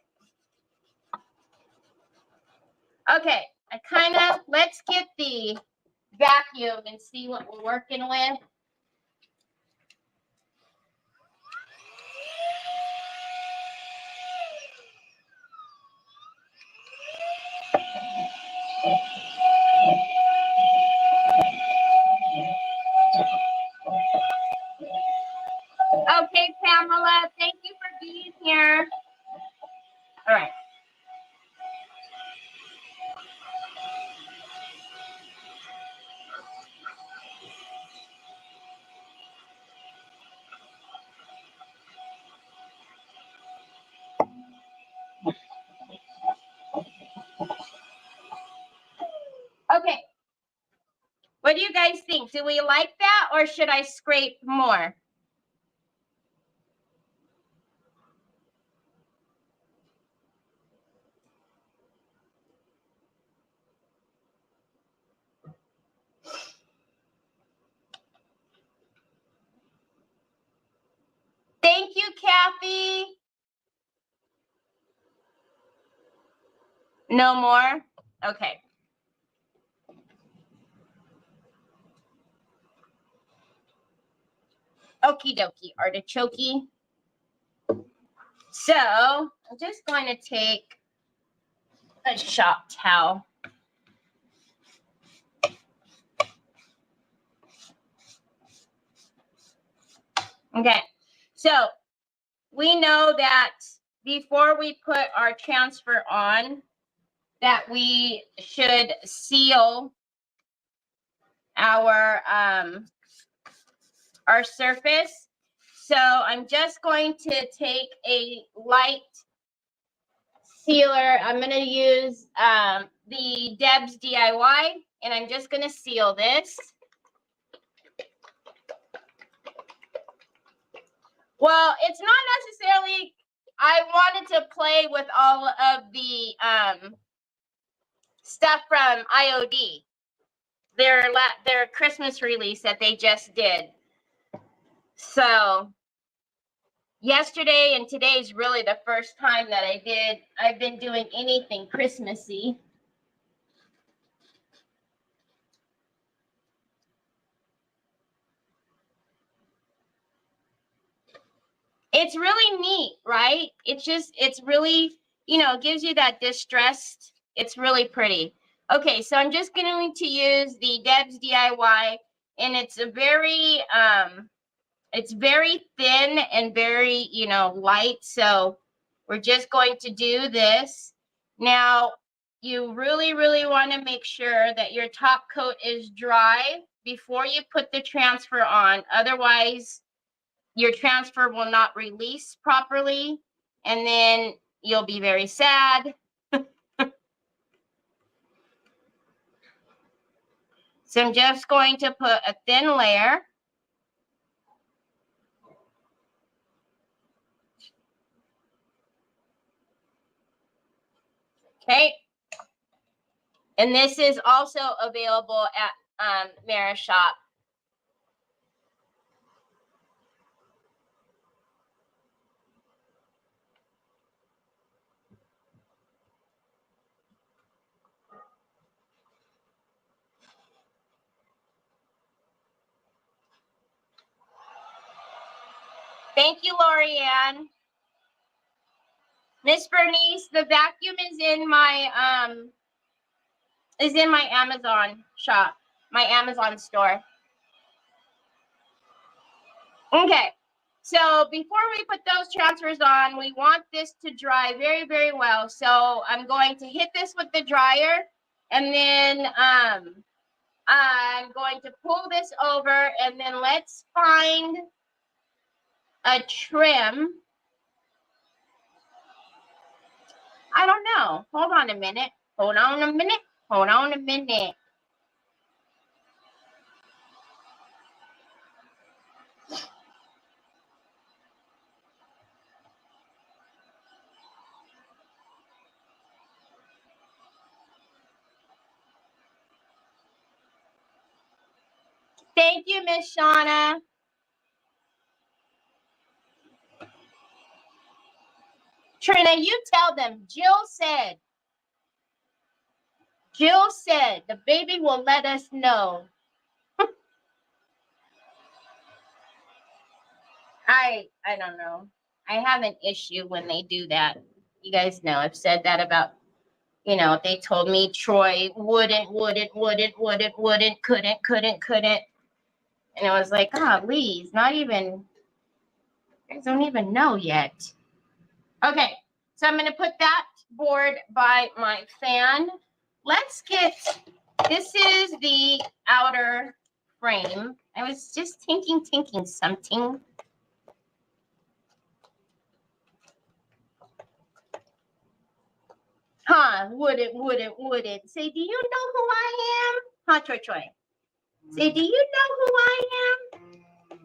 Okay, let's get the vacuum and see what we're working with. Okay, Pamela, thank you for being here. All right. Okay. What do you guys think? Do we like that or should I scrape more? Thank you, Kathy. No more? Okay. Okie dokie, artichoke. So I'm just going to take a shop towel. Okay, so we know that before we put our transfer on, that we should seal our surface. So I'm just going to take a light sealer. I'm going to use the Deb's DIY, and I'm just going to seal this. Well, it's not necessarily, I wanted to play with all of the stuff from IOD, their Christmas release that they just did. So yesterday and today is really the first time that I've been doing anything Christmassy. It's really neat, right? It's really, you know, gives you that distressed. It's really pretty. Okay, so I'm just going to use the Deb's DIY, and it's very thin and very, you know, light. So we're just going to do this. Now, you really, really want to make sure that your top coat is dry before you put the transfer on. Otherwise, your transfer will not release properly, and then you'll be very sad. So I'm just going to put a thin layer. Okay. And this is also available at Mara Shop. Thank you, Lorianne. Miss Bernice, the vacuum is in my Amazon shop, my Amazon store. Okay. So before we put those transfers on, we want this to dry very, very well. So I'm going to hit this with the dryer, and then I'm going to pull this over, and then let's find a trim. I don't know. Hold on a minute. Hold on a minute. Hold on a minute. Thank you, Miss Shauna. Trina, you tell them. Jill said the baby will let us know. I don't know. I have an issue when they do that. You guys know I've said that about, they told me Troy wouldn't, couldn't. And I was like, Lee's not even, you guys don't even know yet. Okay, so I'm going to put that board by my fan. Let's get, this is the outer frame. I was just thinking something. Huh, wouldn't. Say, do you know who I am? Huh, Troy. Say, do you know who I am?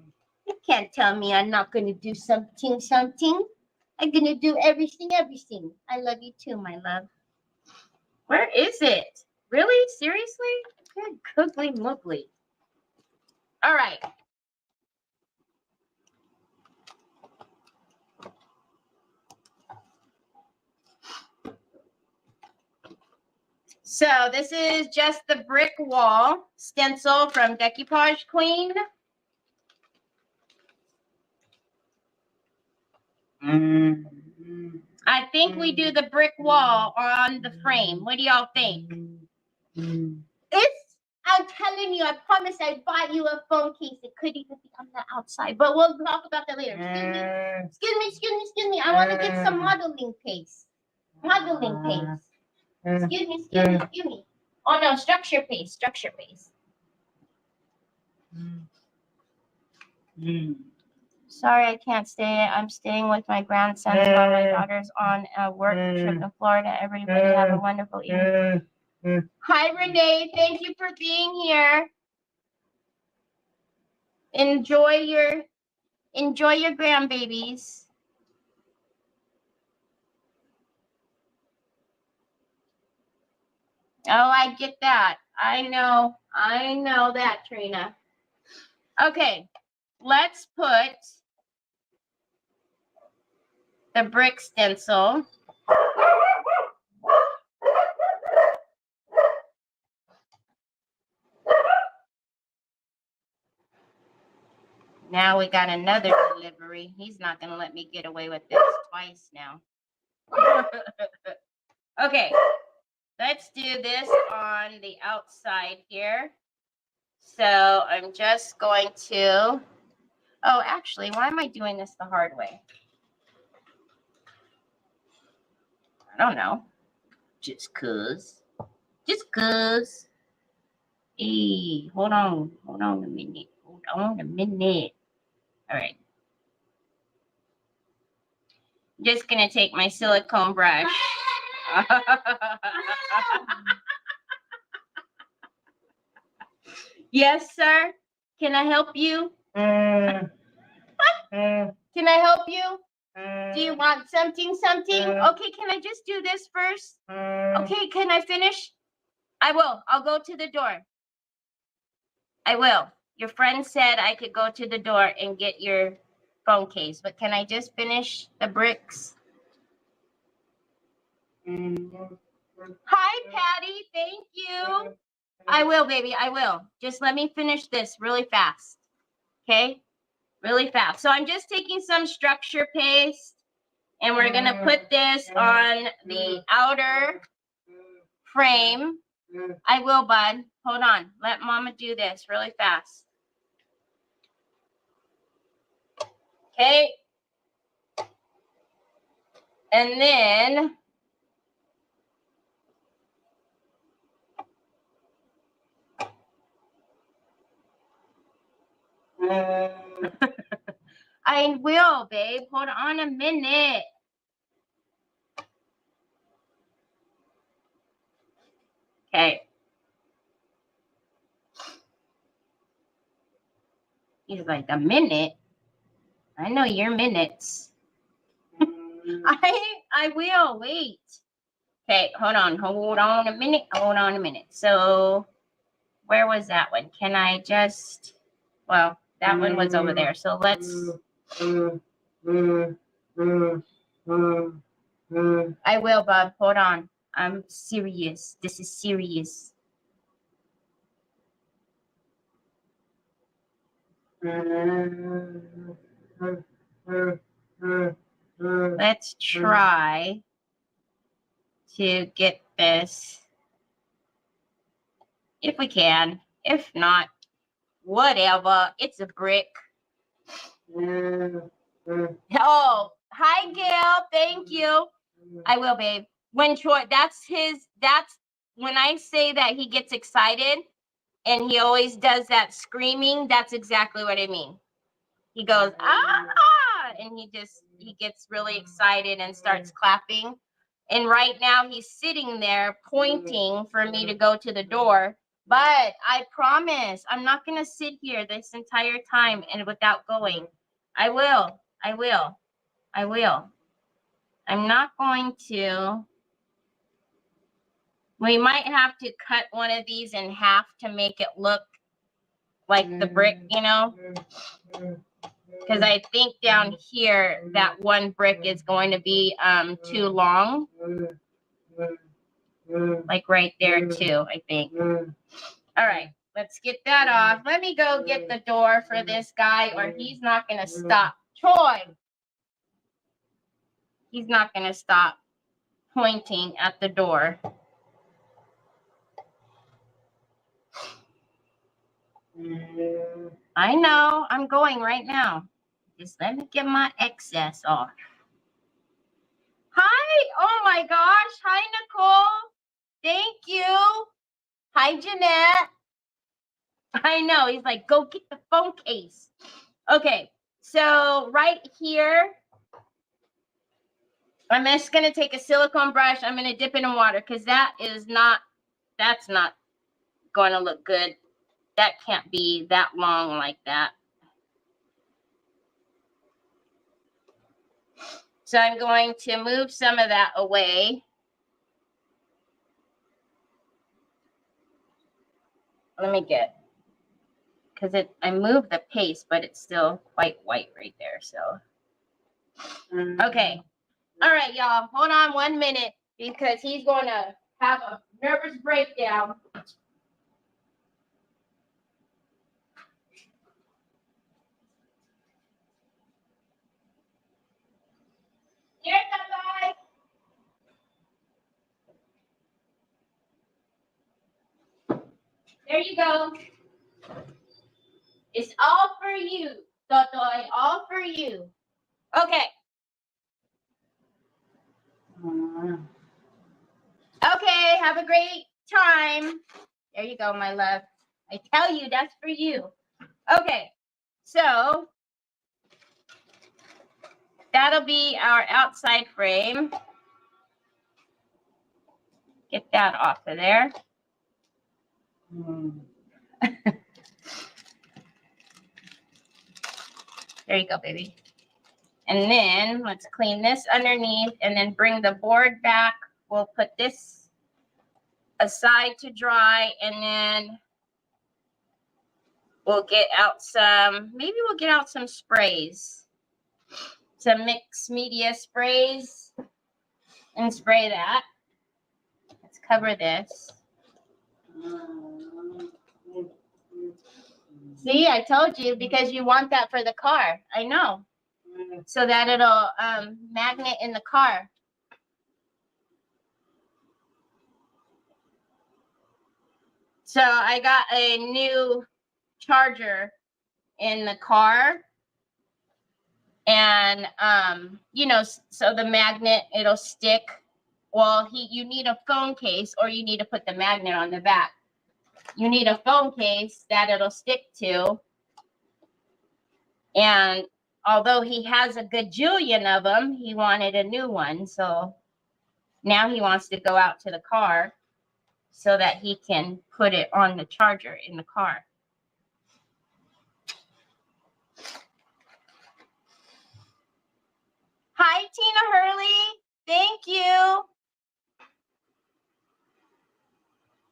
You can't tell me I'm not going to do something. I'm going to do everything. I love you too, my love. Where is it? Really? Seriously? Good googly moogly. All right. So this is just the brick wall stencil from Decoupage Queen. I think we do the brick wall on the frame. What do y'all think? I'm telling you, I promise I'd buy you a phone case. It could even be on the outside, but we'll talk about that later. Excuse me. I want to get some modeling paste. Excuse me. Oh no, structure paste. Sorry, I can't stay. I'm staying with my grandsons while my daughter's on a work trip to Florida. Everybody have a wonderful evening. Hi, Renee. Thank you for being here. Enjoy your grandbabies. Oh, I get that. I know that, Trina. Okay, let's put the brick stencil. Now we got another delivery. He's not going to let me get away with this twice now. Okay, let's do this on the outside here. So I'm just going to, actually, why am I doing this the hard way? I don't know. Just cause. Hey, hold on a minute. All right. I'm just gonna take my silicone brush. Yes, sir. Can I help you? Can I help you? Do you want something? Okay, can I just do this first? Okay, can I finish? I will. I'll go to the door. I will. Your friend said I could go to the door and get your phone case, but can I just finish the bricks? Hi, Patty. Thank you. I will, baby. I will. Just let me finish this really fast. Okay? Really fast. So I'm just taking some structure paste and we're going to put this on the outer frame. I will, bud. Hold on. Let Mama do this really fast. Okay. And then I will, babe. Hold on a minute. Okay. He's like, a minute? I know your minutes. I will. Wait. Okay, hold on a minute. So where was that one? Can I just, well, that one was over there. So let's, I will, bub. Hold on. I'm serious. This is serious. Let's try to get this if we can. If not, whatever. It's a brick. Oh, hi, Gail. Thank you. I will, babe. When Troy, that's when I say that he gets excited and he always does that screaming, that's exactly what I mean. He goes, ah, and he gets really excited and starts clapping. And right now he's sitting there pointing for me to go to the door. But I promise I'm not going to sit here this entire time and without going. I will. I'm not going to. We might have to cut one of these in half to make it look like the brick, you know? Because I think down here, that one brick is going to be too long. Like right there too, I think. All right, let's get that off. Let me go get the door for this guy or he's not going to stop. Troy! He's not going to stop pointing at the door. I know. I'm going right now. Just let me get my excess off. Hi. Oh, my gosh. Hi, Nicole. Thank you. Hi, Jeanette. I know. He's like, go get the phone case. Okay. So right here, I'm just going to take a silicone brush. I'm going to dip it in water because that's not going to look good. That can't be that long like that. So I'm going to move some of that away. Let me get, because I moved the paste, but it's still quite white right there. So, okay. All right, y'all. Hold on 1 minute because he's going to have a nervous breakdown. Here's the guy. There you go. It's all for you, Totoy. All for you. Okay. Okay, have a great time. There you go, my love. I tell you, that's for you. Okay, so that'll be our outside frame. Get that off of there. There you go, baby. And then let's clean this underneath and then bring the board back. We'll put this aside to dry, and then we'll get out maybe we'll get out some sprays, some mixed media sprays, and spray that. Let's cover this. See, I told you, because you want that for the car. I know. So that it'll magnet in the car. So I got a new charger in the car, and you know, so the magnet, it'll stick. Well, you need a phone case, or you need to put the magnet on the back. You need a phone case that it'll stick to. And although he has a gajillion of them, he wanted a new one. So now he wants to go out to the car so that he can put it on the charger in the car. Hi, Tina Hurley. Thank you.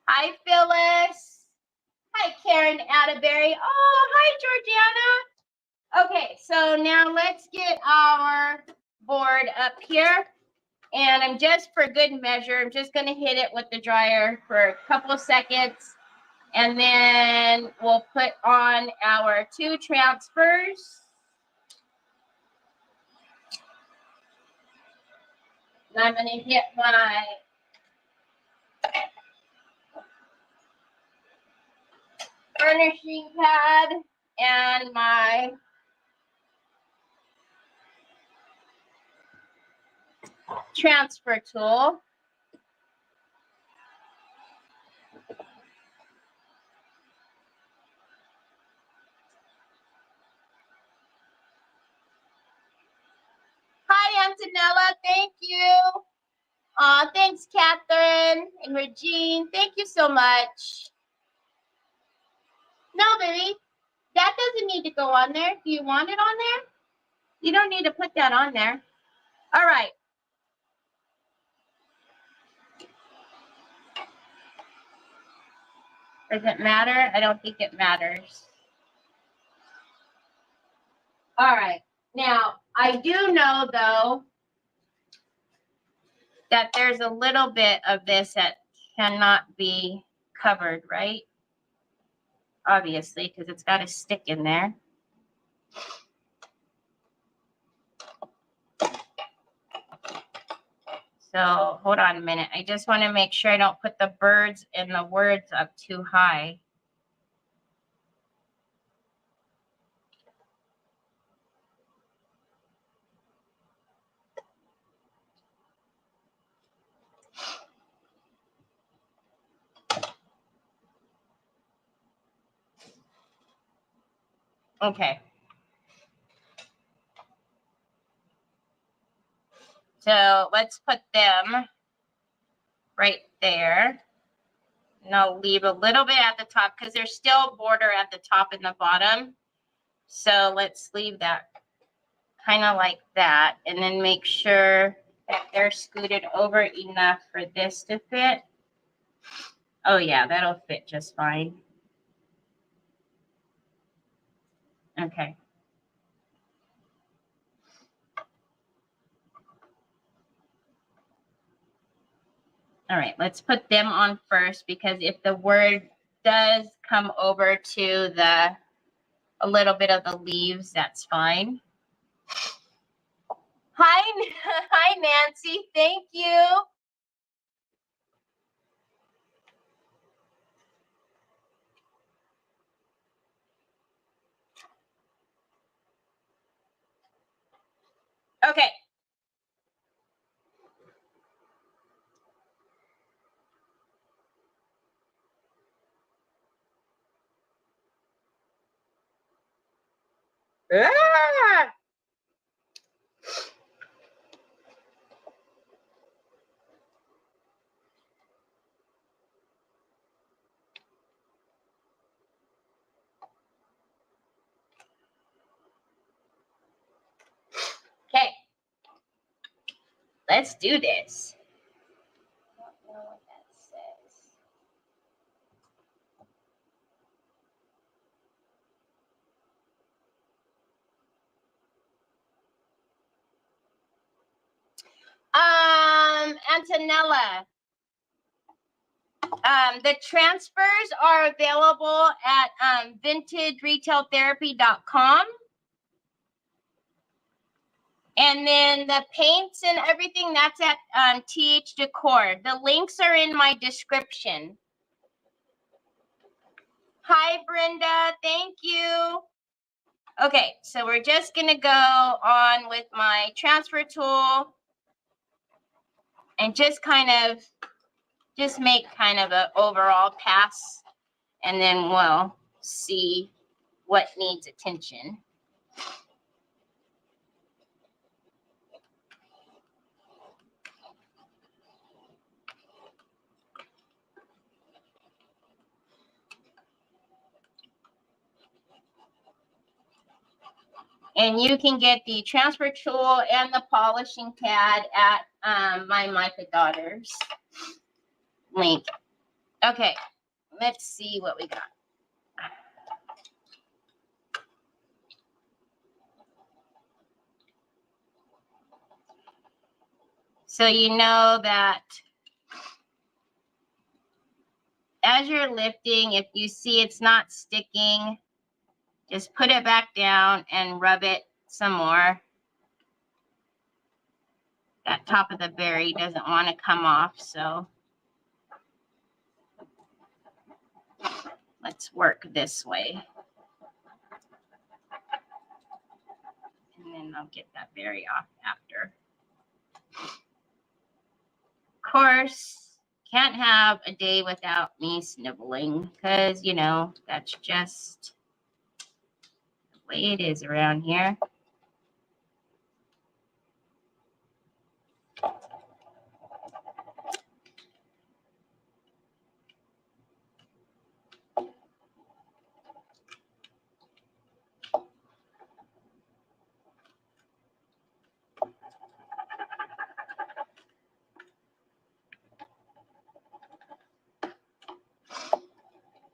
Hi, Phyllis. Hi, Karen Atterbury. Oh, hi, Georgiana. Okay, so now let's get our board up here. And I'm just, for good measure, I'm just going to hit it with the dryer for a couple of seconds. And then we'll put on our 2 transfers. And I'm going to hit my furnishing pad and my transfer tool. Hi, Antonella. Thank you. Thanks, Catherine and Regine. Thank you so much. No, baby, that doesn't need to go on there. Do you want it on there? You don't need to put that on there. All right. Does it matter? I don't think it matters. All right. Now, I do know, though, that there's a little bit of this that cannot be covered, right? Obviously, because it's got to stick in there. So hold on a minute. I just want to make sure I don't put the birds and the words up too high. Okay. So let's put them right there. And I'll leave a little bit at the top because there's still border at the top and the bottom. So let's leave that kind of like that, and then make sure that they're scooted over enough for this to fit. Oh yeah, that'll fit just fine. Okay. All right, let's put them on first, because if the word does come over to a little bit of the leaves, that's fine. Hi, hi, Nancy. Thank you. Okay. Ah! let's do this. I don't know what that says. Antonella, the transfers are available at vintageretailtherapy.com. And then the paints and everything, that's at TH Decor. The links are in my description. Hi, Brenda. Thank you. Okay, so we're just going to go on with my transfer tool and just make kind of an overall pass. And then we'll see what needs attention. And you can get the transfer tool and the polishing pad at my Micah Daughters link. Okay, let's see what we got. So you know that as you're lifting, if you see it's not sticking, just put it back down and rub it some more. That top of the berry doesn't want to come off, so let's work this way. And then I'll get that berry off after. Of course, can't have a day without me sniveling because, you know, that's just the way it is around here.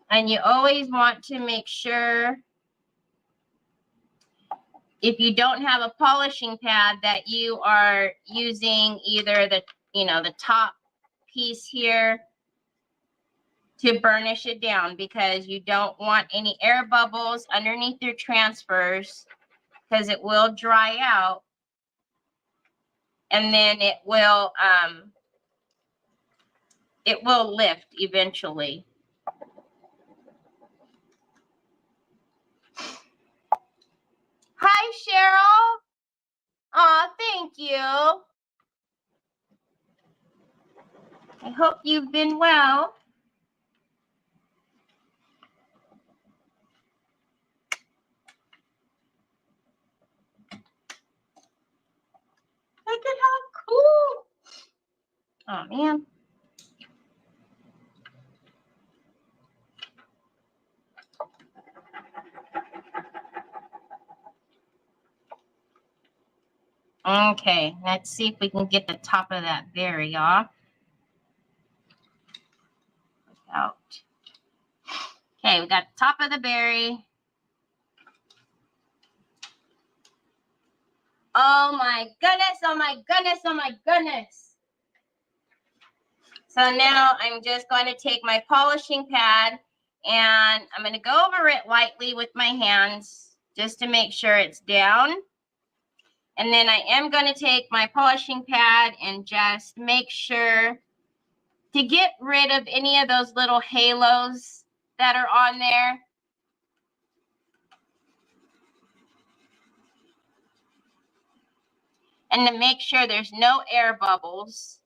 And you always want to make sure, if you don't have a polishing pad, that you are using either the, the top piece here to burnish it down, because you don't want any air bubbles underneath your transfers, because it will dry out and then it will lift eventually. Hi, Cheryl. Aw, thank you. I hope you've been well. Look at how cool. Oh, man. Okay, let's see if we can get the top of that berry off. Out. Okay, we got the top of the berry. Oh my goodness, oh my goodness, oh my goodness. So now I'm just going to take my polishing pad and I'm going to go over it lightly with my hands just to make sure it's down. And then I am going to take my polishing pad and just make sure to get rid of any of those little halos that are on there. And to make sure there's no air bubbles.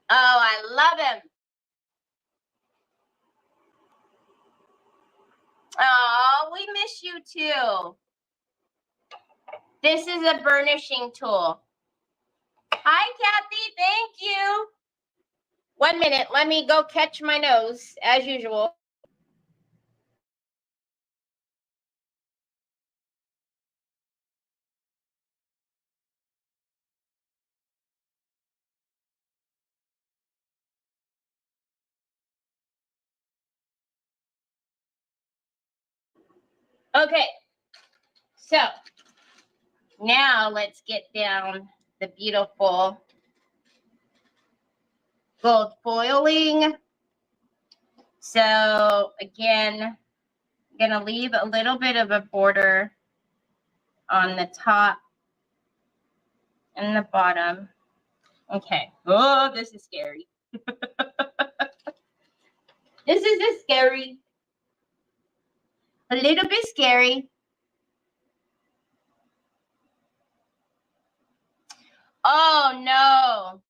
Oh, I love him. Oh, we miss you too. This is a burnishing tool. Hi, Kathy. Thank you. 1 minute. Let me go catch my nose as usual. Okay, so now let's get down the beautiful gold foiling. So again, I'm gonna leave a little bit of a border on the top and the bottom. Okay. Oh, this is scary. This is scary. A little bit scary. Oh no.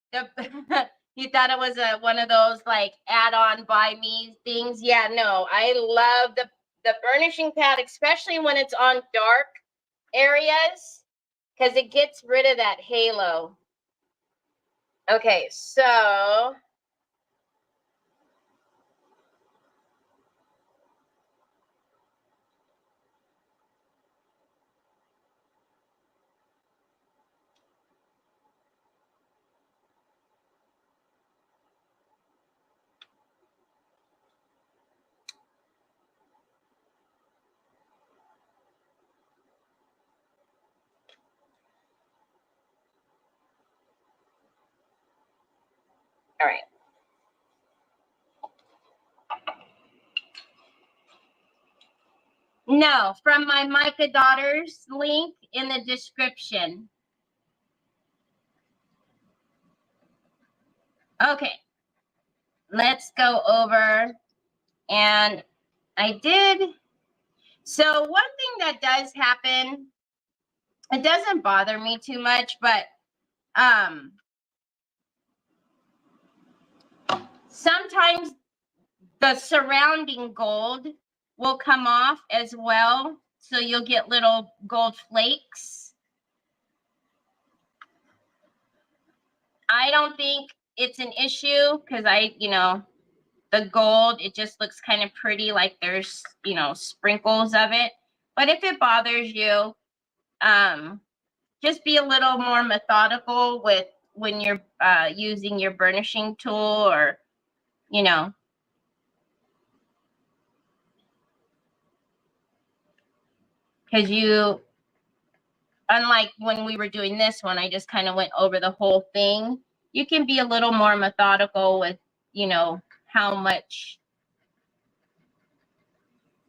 You thought it was one of those like add-on by me things. Yeah, no. I love the burnishing pad, especially when it's on dark areas, because it gets rid of that halo. Okay, so all right. No, from my Micah Daughters link in the description. Okay, let's go over, and I did. So one thing that does happen, it doesn't bother me too much, but sometimes the surrounding gold will come off as well. So you'll get little gold flakes. I don't think it's an issue because the gold, it just looks kind of pretty, like there's, sprinkles of it. But if it bothers you, just be a little more methodical with when you're using your burnishing tool, or, because unlike when we were doing this one, I just kind of went over the whole thing. You can be a little more methodical with, how much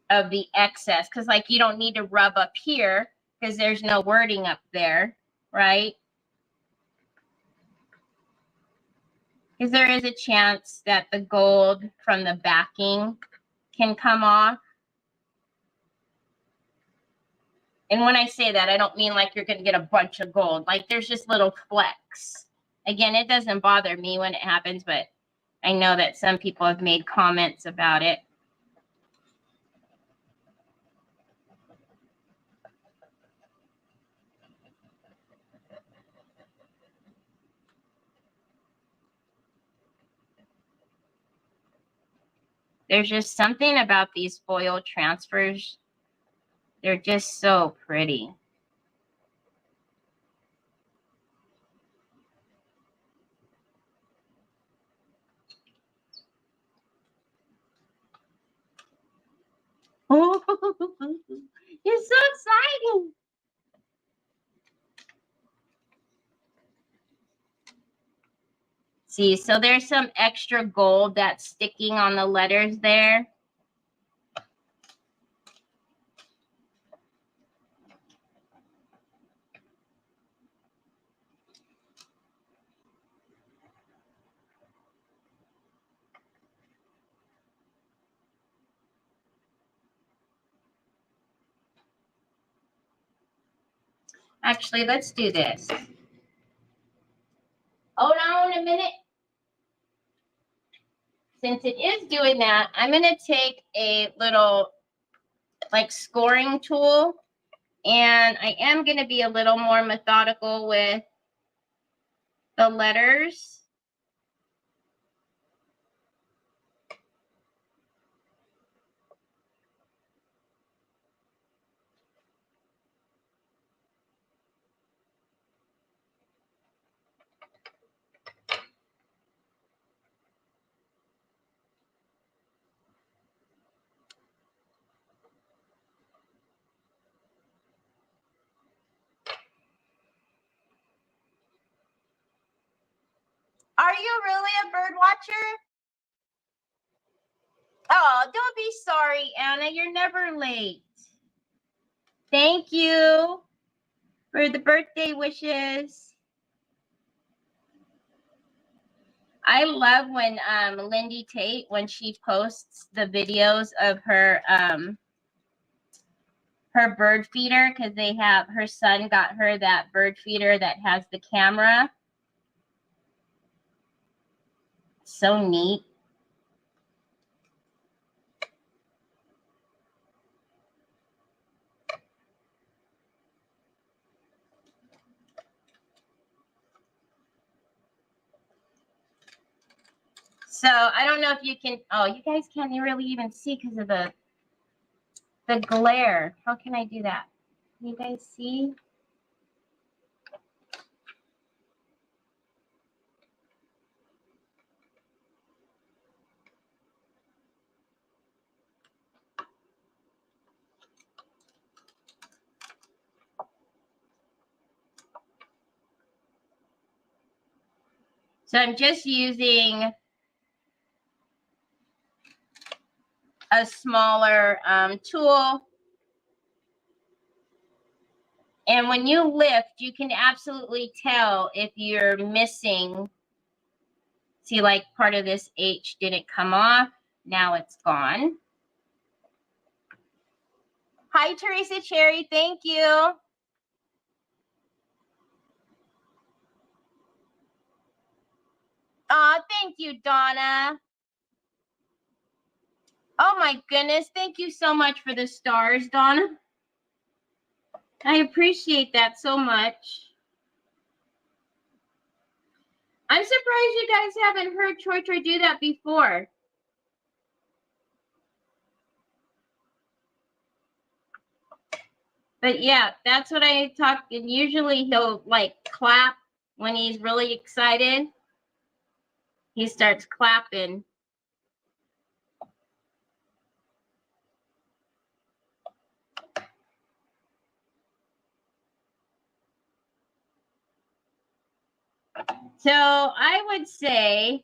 of the excess, because like you don't need to rub up here because there's no wording up there, right? Because there is a chance that the gold from the backing can come off. And when I say that, I don't mean like you're going to get a bunch of gold. Like there's just little flecks. Again, it doesn't bother me when it happens, but I know that some people have made comments about it. There's just something about these foil transfers. They're just so pretty. Oh, it's so exciting. See, so there's some extra gold that's sticking on the letters there. Actually, let's do this. Hold on a minute. Since it is doing that, I'm going to take a little like scoring tool, and I am going to be a little more methodical with the letters. Are you really a bird watcher? Oh, don't be sorry, Anna. You're never late. Thank you for the birthday wishes. I love when Lindy Tate, when she posts the videos of her her bird feeder, because they have, her son got her that bird feeder that has the camera. So neat. So I don't know if you can, oh, you guys can't really even see because of the glare. How can I do that? Can you guys see? So I'm just using a smaller tool. And when you lift, you can absolutely tell if you're missing. See, like part of this H didn't come off. Now it's gone. Hi, Teresa Cherry. Thank you. Thank you, Donna. Oh my goodness. Thank you so much for the stars, Donna. I appreciate that so much. I'm surprised you guys haven't heard Troy do that before. But yeah, that's what I talk. And usually he'll like clap when he's really excited. He starts clapping. So I would say,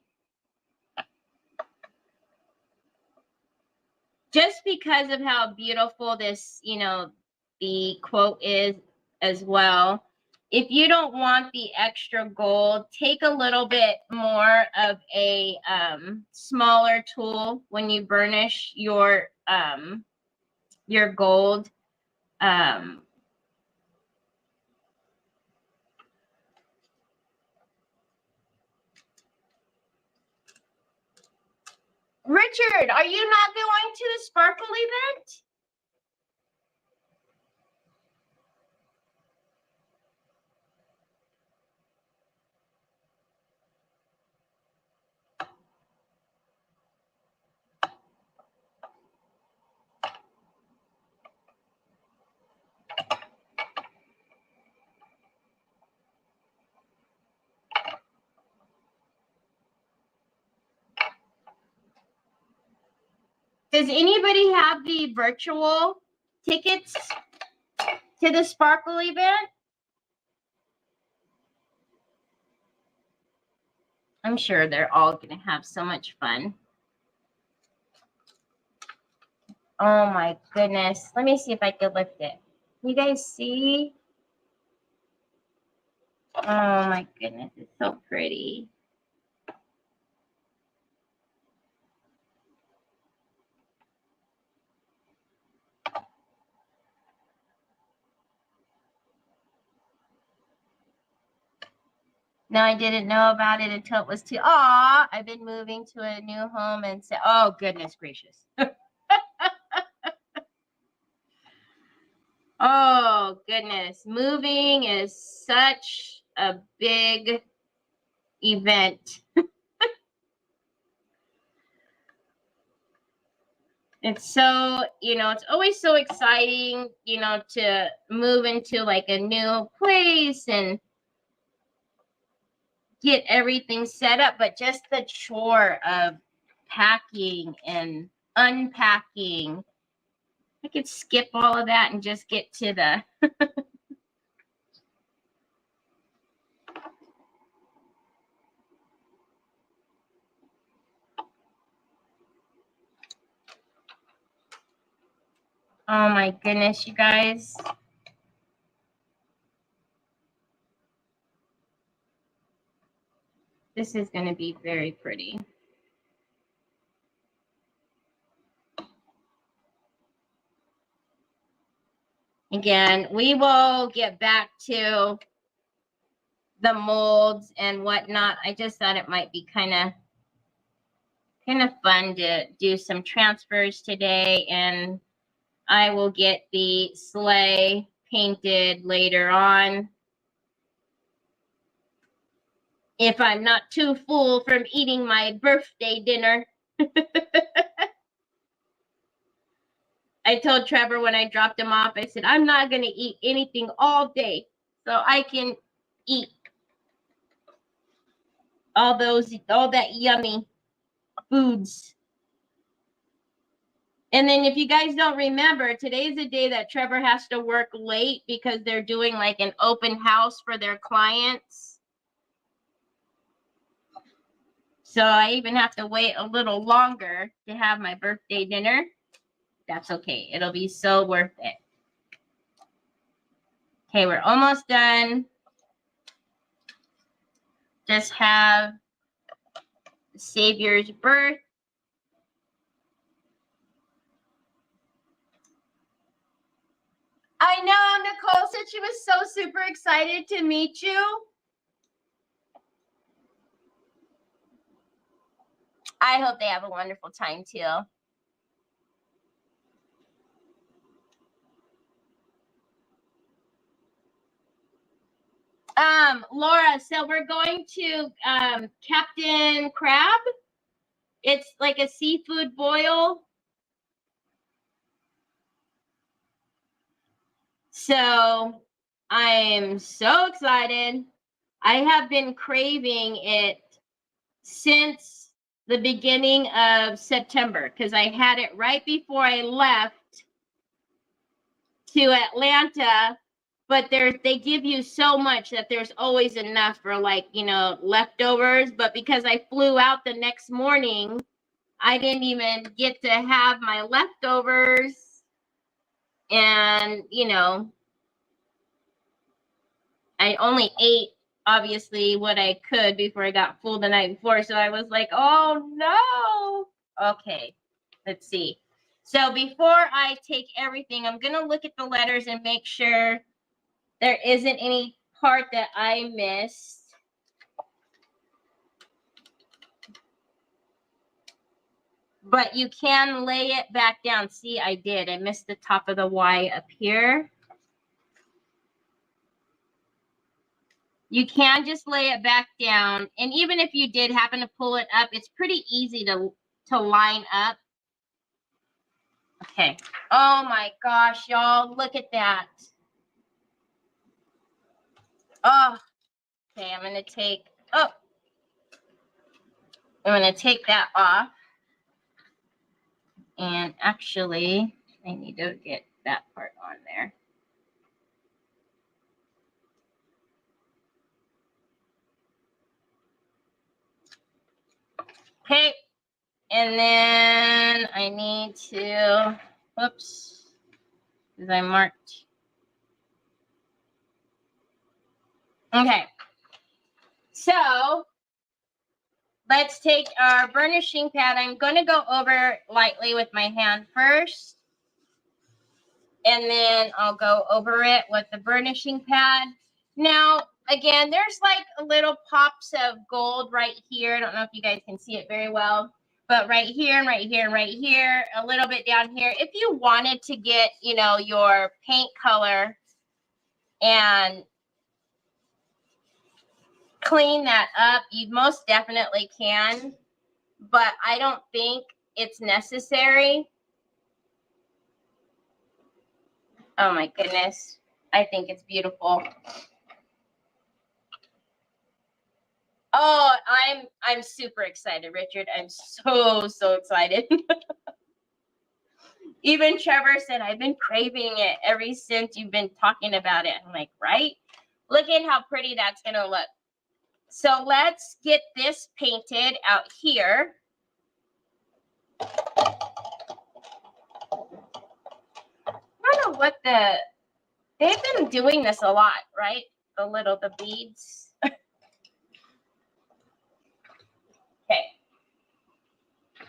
just because of how beautiful this, you know, the quote is as well, if you don't want the extra gold, take a little bit more of a smaller tool when you burnish your gold. Richard, are you not going to the Sparkle event? Does anybody have the virtual tickets to the Sparkle event? I'm sure they're all going to have so much fun. Oh my goodness. Let me see if I can lift it. You guys see? Oh my goodness. It's so pretty. No, I didn't know about it until it was too. Aw, I've been moving to a new home and say, oh, goodness gracious. Oh, goodness. Moving is such a big event. It's so, you know, it's always so exciting, you know, to move into like a new place and get everything set up, but just the chore of packing and unpacking. I could skip all of that and just get to the Oh my goodness, you guys. This is going to be very pretty. Again, we will get back to the molds and whatnot. I just thought it might be kind of fun to do some transfers today, and I will get the sleigh painted later on if I'm not too full from eating my birthday dinner. I told Trevor when I dropped him off, I said, I'm not going to eat anything all day so I can eat all that yummy foods. And then if you guys don't remember, today's the day that Trevor has to work late because they're doing like an open house for their clients. So I even have to wait a little longer to have my birthday dinner. That's okay. It'll be so worth it. Okay, we're almost done. Just have the Savior's birth. I know, Nicole said she was so super excited to meet you. I hope they have a wonderful time too. Laura, so we're going to Captain Crab. It's like a seafood boil. So I'm so excited. I have been craving it since the beginning of September because I had it right before I left to Atlanta, but they give you so much that there's always enough for like, you know, leftovers. But because I flew out the next morning, I didn't even get to have my leftovers. And, you know, I only ate obviously what I could before I got full the night before. So I was like, oh no. Okay, let's see. So before I take everything, I'm going to look at the letters and make sure there isn't any part that I missed. But you can lay it back down. See, I did. I missed the top of the Y up here. You can just lay it back down. And even if you did happen to pull it up, it's pretty easy to line up. Okay. Oh my gosh, y'all. Look at that. Oh, okay. I'm going to take that off. And actually, I need to get that part on there. Okay. And then I need to, whoops, because I marked. Okay. So let's take our burnishing pad. I'm going to go over lightly with my hand first. And then I'll go over it with the burnishing pad. Now, again, there's like a little pops of gold right here. I don't know if you guys can see it very well. But right here and right here and right here, a little bit down here. If you wanted to get, you know, your paint color and clean that up, you most definitely can. But I don't think it's necessary. Oh my goodness. I think it's beautiful. Oh, I'm super excited, Richard. I'm so excited. Even Trevor said, I've been craving it ever since you've been talking about it. I'm like, right? Look at how pretty that's going to look. So let's get this painted out here. know what they've been doing this a lot, right? The beads. Okay.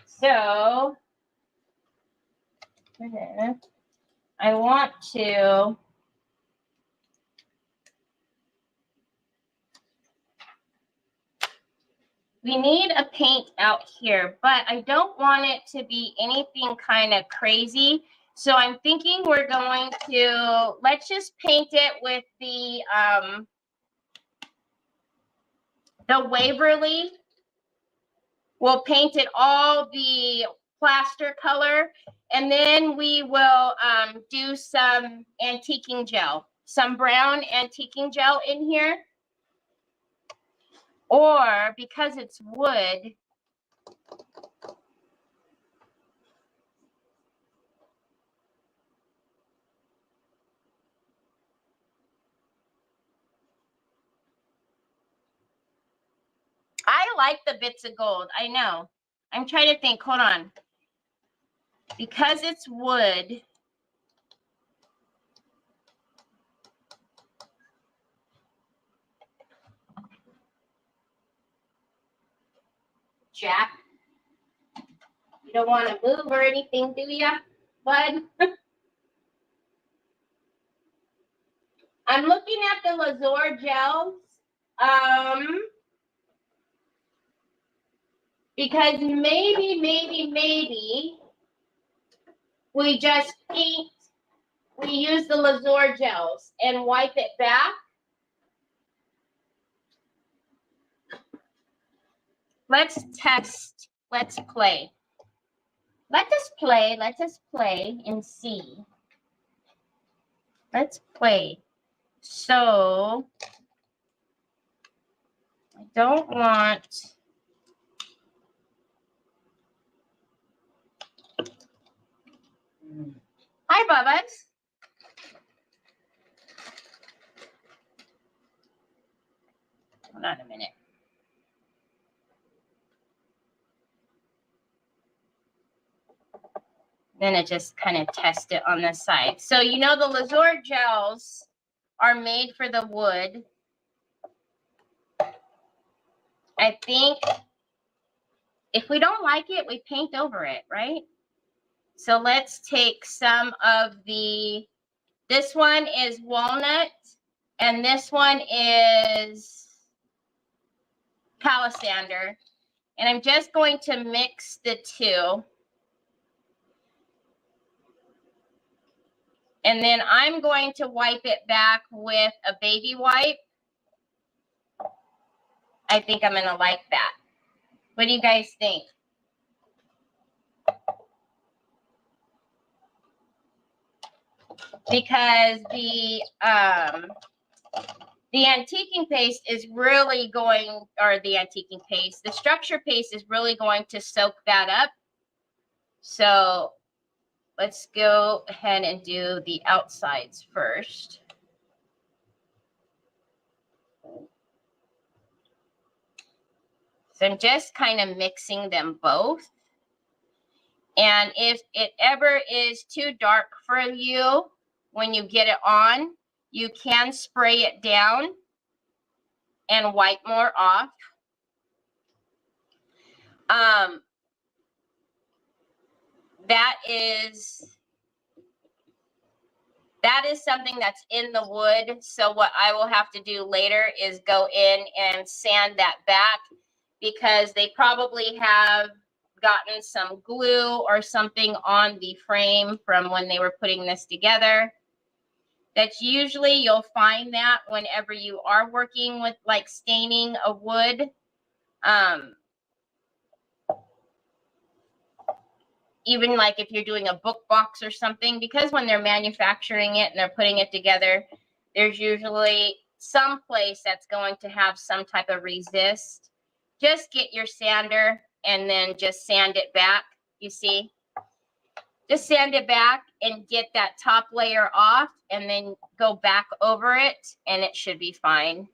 So I want to we need a paint out here, but I don't want it to be anything kind of crazy. So I'm thinking we're going to, let's just paint it with the Waverly. We'll paint it all the plaster color, and then we will do some antiquing gel, some brown antiquing gel in here. Or because it's wood, I like the bits of gold. I know. I'm trying to think. Hold on. Because it's wood, Jack, you don't want to move or anything, do ya, bud? I'm looking at the Lazur gels. Because maybe we just paint, we use the Lazur gels and wipe it back. Let's test. Let's play. Let us play and see. Let's play. So I don't want. Hi, Bubba's. Hold on a minute. Then I just kind of test it on the side. So you know the Lazur gels are made for the wood. I think if we don't like it, we paint over it, right? So let's take some of the, this one is walnut, and this one is palisander. And I'm just going to mix the two. And then I'm going to wipe it back with a baby wipe. I think I'm going to like that. What do you guys think? Because the antiquing paste is really going, or the antiquing paste, the structure paste is really going to soak that up. So let's go ahead and do the outsides first. So I'm just kind of mixing them both. And if it ever is too dark for you when you get it on, you can spray it down and wipe more off. That is something that's in the wood. So what I will have to do later is go in and sand that back, because they probably have gotten some glue or something on the frame from when they were putting this together. That's usually, you'll find that whenever you are working with like staining a wood. Even like if you're doing a book box or something, because when they're manufacturing it and they're putting it together, there's usually some place that's going to have some type of resist. Just get your sander and then just sand it back, you see? Just sand it back and get that top layer off, and then go back over it, and it should be fine.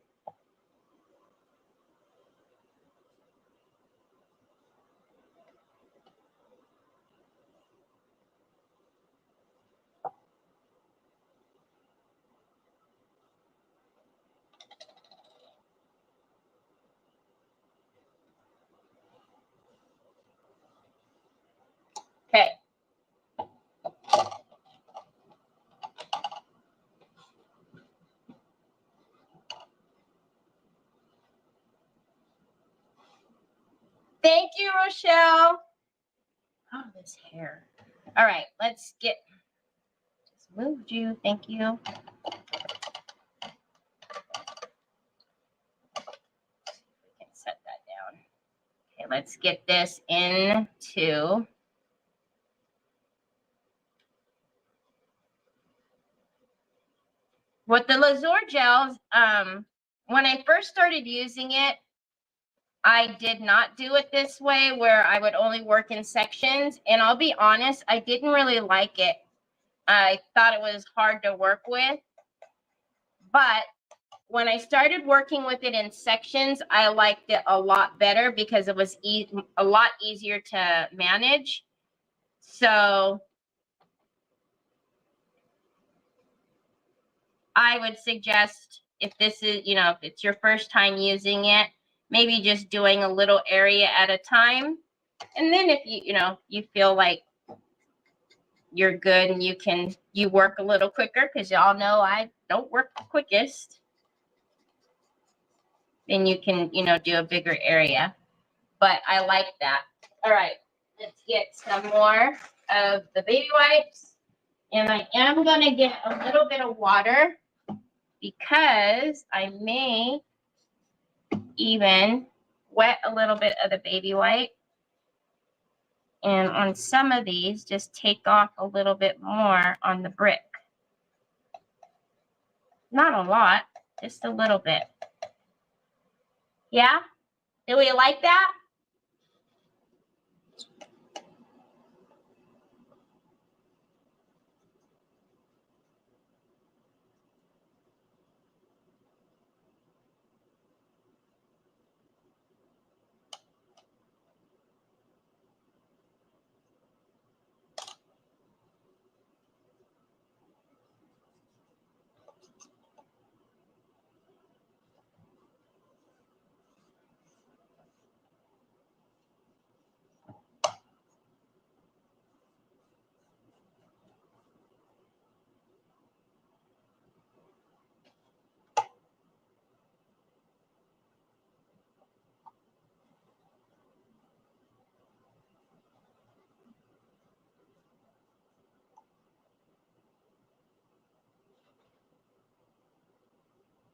Thank you, Rochelle. Oh, this hair. All right, let's get. Just moved you. Thank you. We can set that down. Okay, let's get this into. With the Lazur gels, when I first started using it, I did not do it this way where I would only work in sections. And I'll be honest, I didn't really like it. I thought it was hard to work with. But when I started working with it in sections, I liked it a lot better because it was a lot easier to manage. So I would suggest if this is, if it's your first time using it, maybe just doing a little area at a time. And then if you feel like you're good and you work a little quicker, because y'all know I don't work the quickest, then you can, do a bigger area. But I like that. All right, let's get some more of the baby wipes. And I am going to get a little bit of water because I may even wet a little bit of the baby wipe. And on some of these, just take off a little bit more on the brick. Not a lot, just a little bit. Yeah? Do we like that?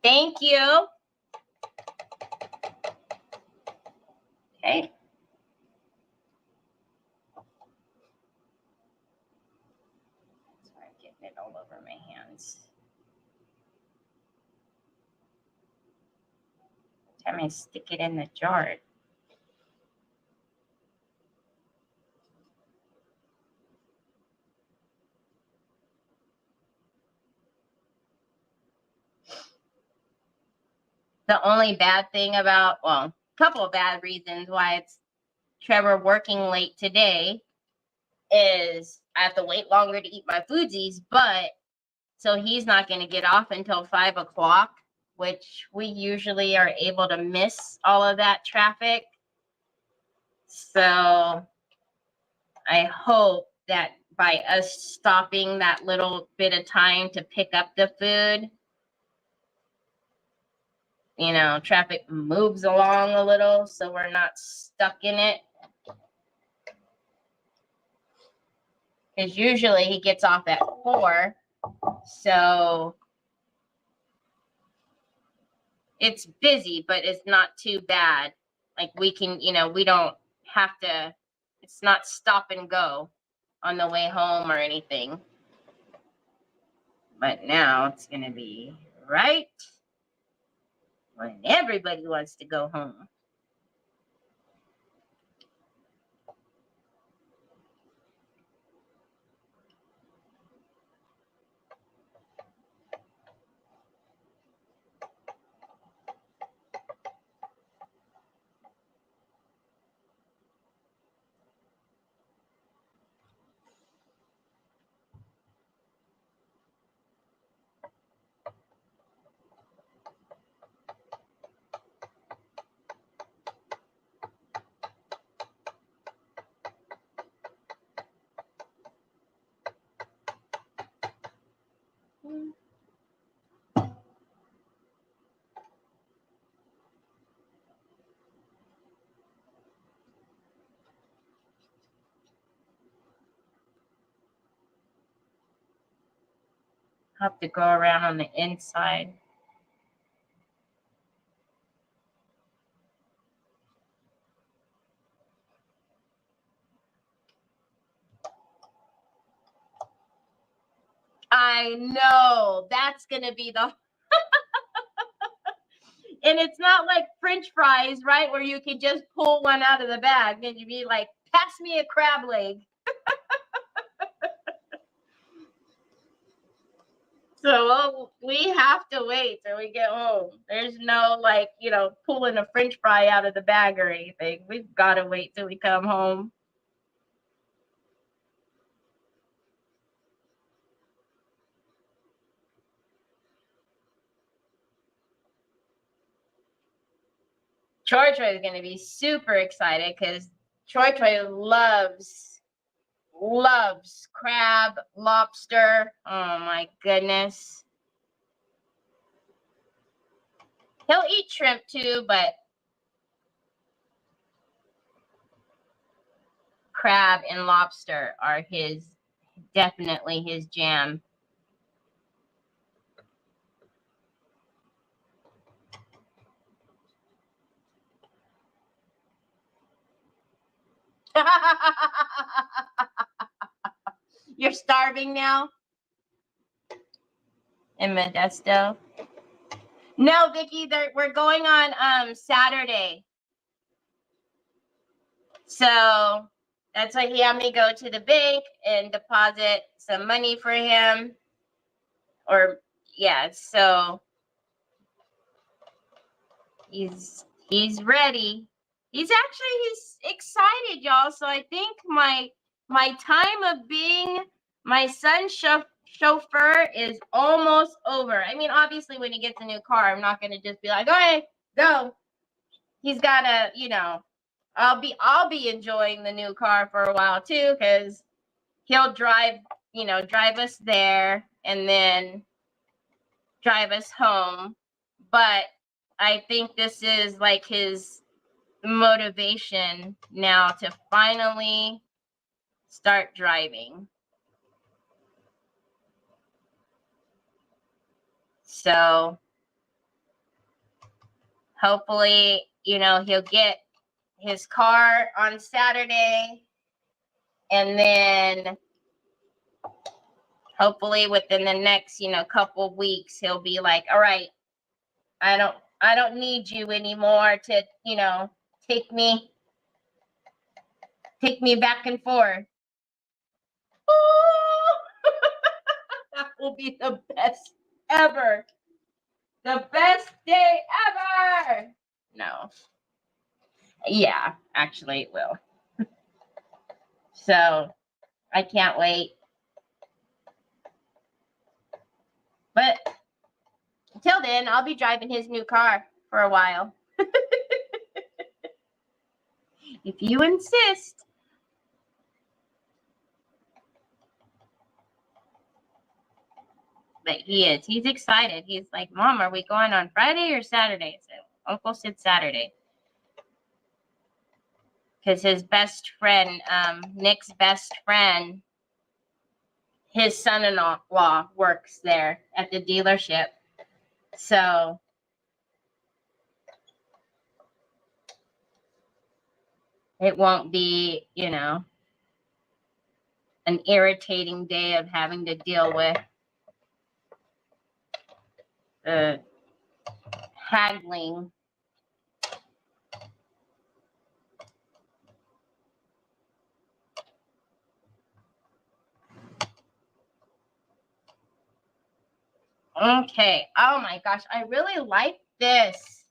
Thank you. Okay. Sorry, I'm getting it all over my hands. Every time I stick it in the jar. The only bad thing about, well, a couple of bad reasons why it's Trevor working late today is I have to wait longer to eat my foodsies, but so he's not going to get off until 5 o'clock, which we usually are able to miss all of that traffic. So I hope that by us stopping that little bit of time to pick up the food, traffic moves along a little so we're not stuck in it. Because usually he gets off at 4, so it's busy, but it's not too bad. Like we can, we don't have to, it's not stop and go on the way home or anything. But now it's going to be right when everybody wants to go home. Have to go around on the inside. I know. That's going to be the... And it's not like French fries, right? Where you can just pull one out of the bag and you'd be like, pass me a crab leg. So we have to wait till we get home. There's no like, you know, pulling a French fry out of the bag or anything. We've got to wait till we come home. Troy is going to be super excited because Troy loves crab, lobster. Oh my goodness. He'll eat shrimp too, but crab and lobster are definitely his jam. You're starving now? In Modesto? No, Vicky, we're going on Saturday. So that's why he had me go to the bank and deposit some money for him. Or yeah, so he's ready. He's excited, y'all. So I think my time of being my son's chauffeur is almost over. I mean, obviously when he gets a new car, I'm not gonna just be like, okay, go. He's gotta, you know, I'll be enjoying the new car for a while too, because he'll drive us there and then drive us home. But I think this is like his motivation now to finally start driving. So hopefully, you know, he'll get his car on Saturday, and then hopefully within the next, you know, couple weeks, he'll be like, all right, I don't need you anymore to, you know, take me back and forth. Oh! That will be the best ever. The best day ever. No. Yeah, actually it will. So I can't wait. But until then, I'll be driving his new car for a while. If you insist. But he's excited. He's like, Mom, are we going on Friday or Saturday? So Uncle said Saturday. Because his best friend, Nick's best friend, his son-in-law works there at the dealership. So it won't be, you know, an irritating day of having to deal with the haggling. Okay. Oh my gosh, I really like this.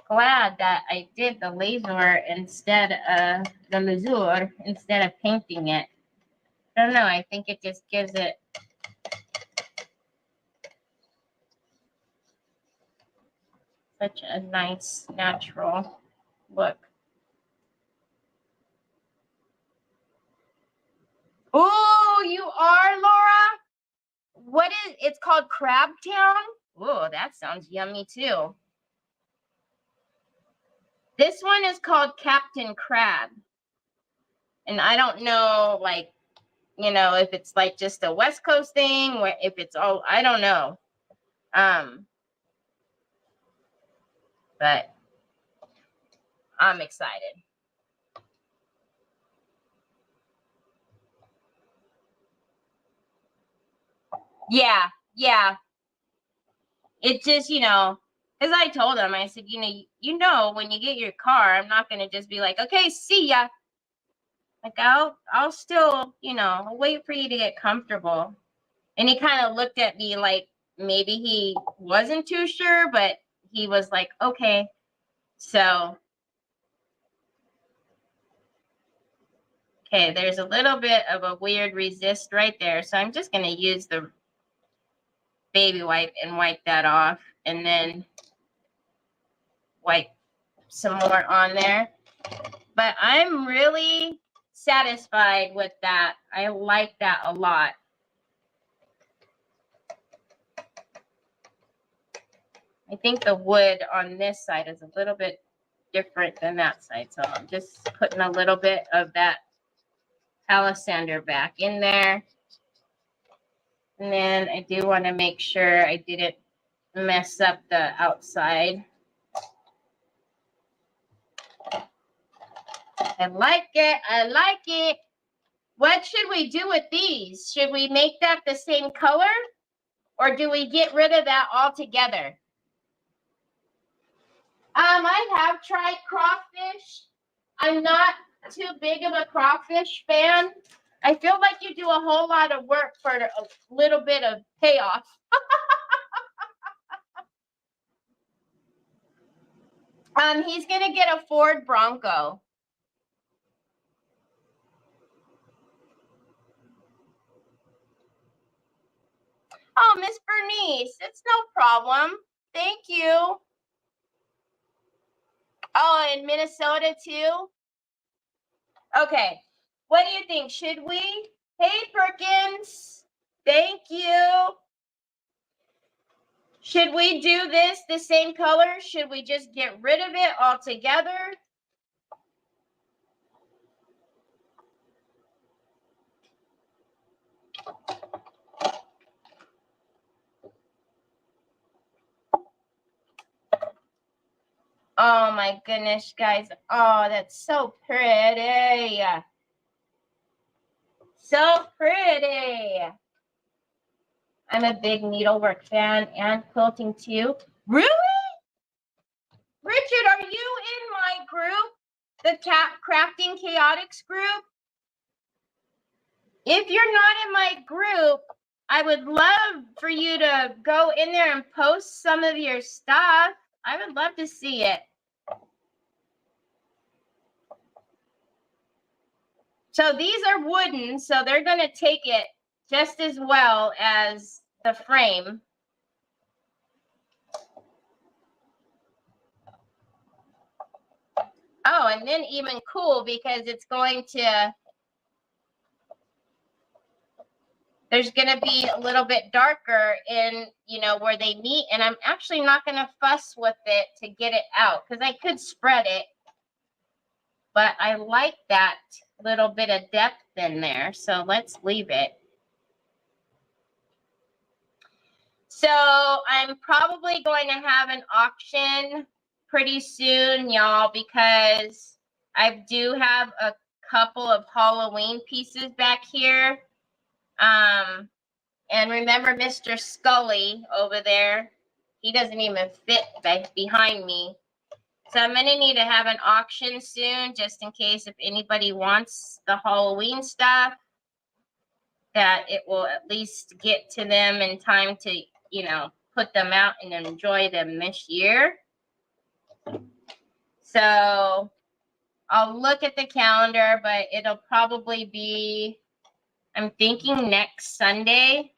Glad that I did the laser instead of the Mazur instead of painting it. I don't know. I think it just gives it such a nice natural look. Oh, you are, Laura? What is it's called Crab Town? Oh, that sounds yummy too. This one is called Captain Crab. And I don't know, like, you know, if it's like just a West Coast thing, or if it's all, I don't know. But I'm excited. Yeah, yeah. It just, you know, as I told him, I said, you know, when you get your car, I'm not gonna just be like, okay, see ya. Like I'll still, you know, I'll wait for you to get comfortable. And he kind of looked at me like maybe he wasn't too sure, but he was like, okay. So, okay, there's a little bit of a weird resist right there. So I'm just gonna use the baby wipe and wipe that off, and then wipe some more on there. But I'm really satisfied with that. I like that a lot. I think the wood on this side is a little bit different than that side. So I'm just putting a little bit of that palisander back in there. And then I do want to make sure I didn't mess up the outside. I like it. I like it. What should we do with these? Should we make that the same color? Or do we get rid of that altogether? I have tried crawfish. I'm not too big of a crawfish fan. I feel like you do a whole lot of work for a little bit of payoff. He's gonna get a Ford Bronco. Oh, Miss Bernice, it's no problem. Thank you. Oh, in Minnesota too? Okay. What do you think? Should we? Hey, Perkins. Thank you. Should we do this the same color? Should we just get rid of it altogether? Oh my goodness, guys. Oh, that's so pretty. So pretty. I'm a big needlework fan and quilting too. Really? Richard, are you in my group? The Crafting Chaotix group? If you're not in my group, I would love for you to go in there and post some of your stuff. I would love to see it. So these are wooden, so they're going to take it just as well as the frame. Oh, and then even cool because it's going to, there's going to be a little bit darker in, you know, where they meet. And I'm actually not going to fuss with it to get it out because I could spread it. But I like that little bit of depth in there. So let's leave it. So I'm probably going to have an auction pretty soon, y'all, because I do have a couple of Halloween pieces back here. And remember Mr. Scully over there? He doesn't even fit behind me. So I'm going to need to have an auction soon, just in case if anybody wants the Halloween stuff, that it will at least get to them in time to, you know, put them out and enjoy them this year. So I'll look at the calendar, but it'll probably be, I'm thinking next Sunday.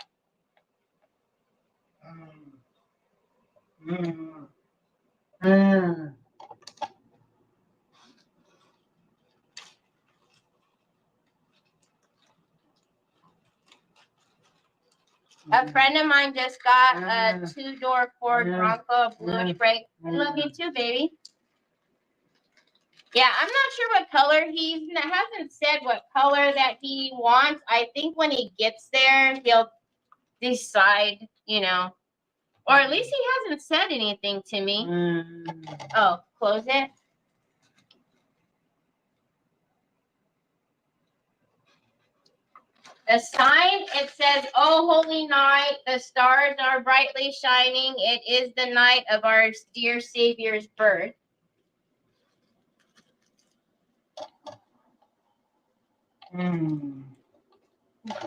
A friend of mine just got a 2-door Ford Bronco, bluish gray. I love you too, baby. Yeah, I'm not sure what color he hasn't said what color that he wants. I think when he gets there, he'll decide, you know, or at least he hasn't said anything to me. Oh, close it. The sign, it says, "Oh, holy night, the stars are brightly shining. It is the night of our dear Savior's birth."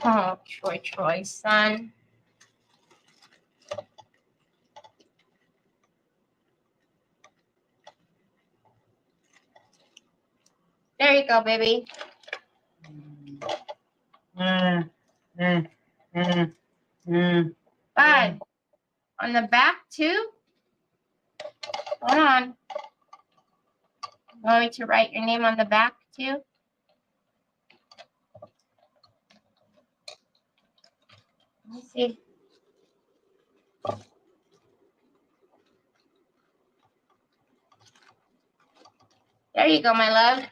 Oh, Troy, son. There you go, baby. Bud, on the back too? Hold on. Want me to write your name on the back too? Let me see. There you go, my love.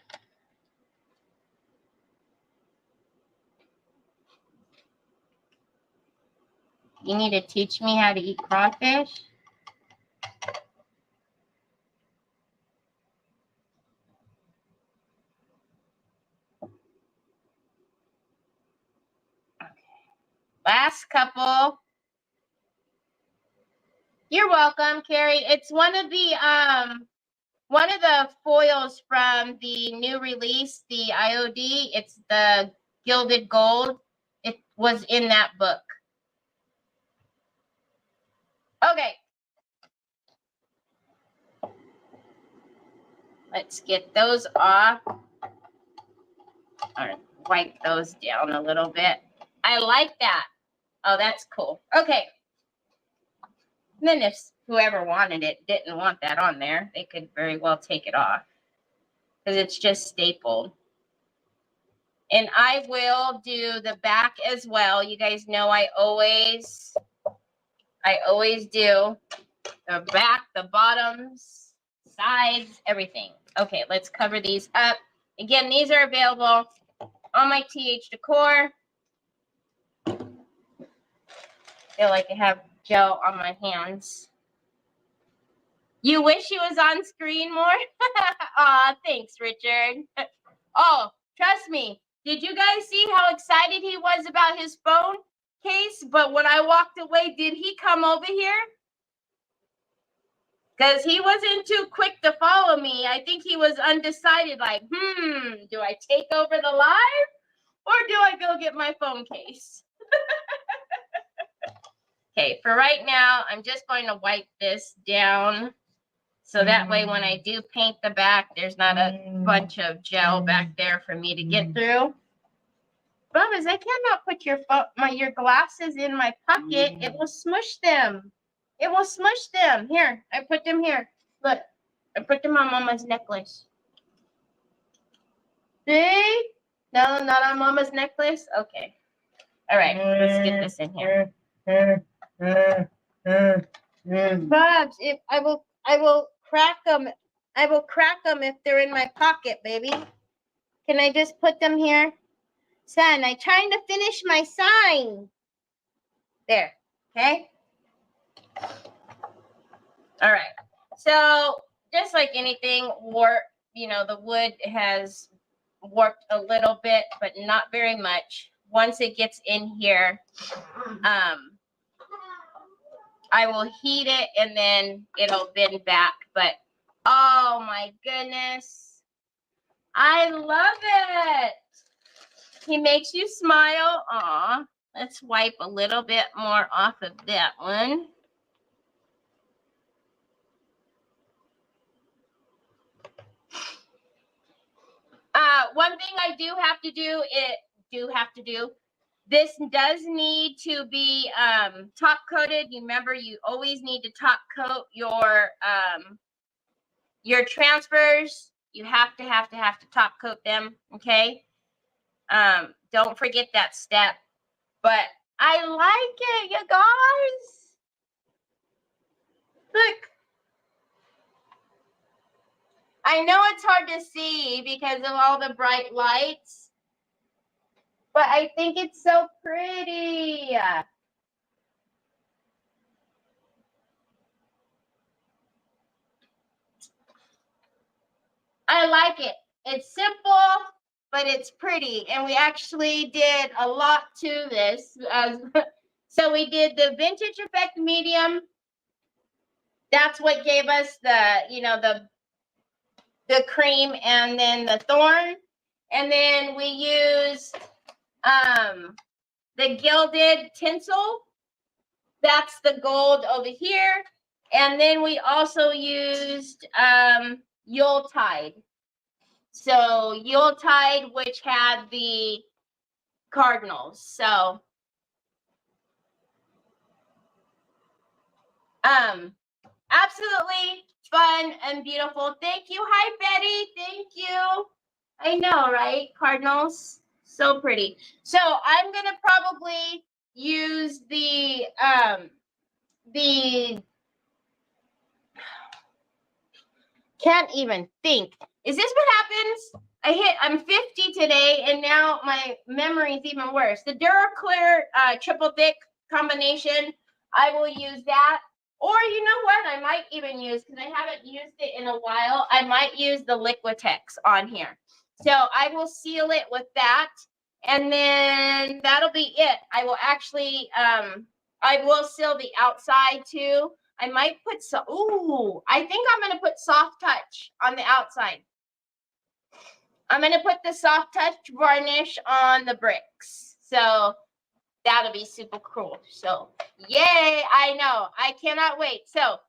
You need to teach me how to eat crawfish. Okay. Last couple. You're welcome, Carrie. It's one of the foils from the new release, the IOD. It's the gilded gold. It was in that book. Okay. Let's get those off. Or wipe those down a little bit. I like that. Oh, that's cool. Okay. And then if whoever wanted it didn't want that on there, they could very well take it off. Because it's just stapled. And I will do the back as well. You guys know I always do the back, the bottoms, sides, everything. Okay, let's cover these up. Again, these are available on my TH Decor. Feel like I have gel on my hands. You wish he was on screen more? Aw, thanks, Richard. Oh, trust me. Did you guys see how excited he was about his phone case? But when I walked away, did he come over here? Because he wasn't too quick to follow me. I think he was undecided, like, do I take over the live or do I go get my phone case? Okay, for right now, I'm just going to wipe this down. So that way, when I do paint the back, there's not a bunch of gel back there for me to get through. Bubba's, I cannot put your glasses in my pocket. It will smush them. It will smush them. Here, I put them here. Look, I put them on Mama's necklace. See? No, not on Mama's necklace? Okay. All right, let's get this in here. Bubs, if I will crack them. I will crack them if they're in my pocket, baby. Can I just put them here? Son, I'm trying to finish my sign. There, okay? All right. So, just like anything, the wood has warped a little bit, but not very much. Once it gets in here, I will heat it and then it'll bend back. But oh my goodness, I love it. He makes you smile. Aw, let's wipe a little bit more off of that one. One thing I do have to do, this does need to be top coated. Remember, you always need to top coat your transfers. You have to top coat them, okay? Don't forget that step. But I like it, you guys. Look. I I know it's hard to see because of all the bright lights, but I think it's so pretty. I like it. It's simple, but it's pretty. And we actually did a lot to this. So we did the vintage effect medium. That's what gave us the cream and then the thorn. And then we used the gilded tinsel. That's the gold over here. And then we also used Yuletide. So Yuletide, which had the cardinals. So absolutely fun and beautiful. Thank you. Hi, Betty. Thank you. I know, right? Cardinals. So pretty. So I'm going to probably use the can't even think. Is this what happens? I'm 50 today, and now my memory is even worse. The DuraClear triple thick combination, I will use that. Or you know what? I might even use, because I haven't used it in a while, I might use the Liquitex on here. So I will seal it with that, and then that'll be it. I will actually, I will seal the outside too. I might put some, I think I'm going to put soft touch on the outside. I'm going to put the soft touch varnish on the bricks. So that'll be super cool. So yay, I know. I cannot wait. So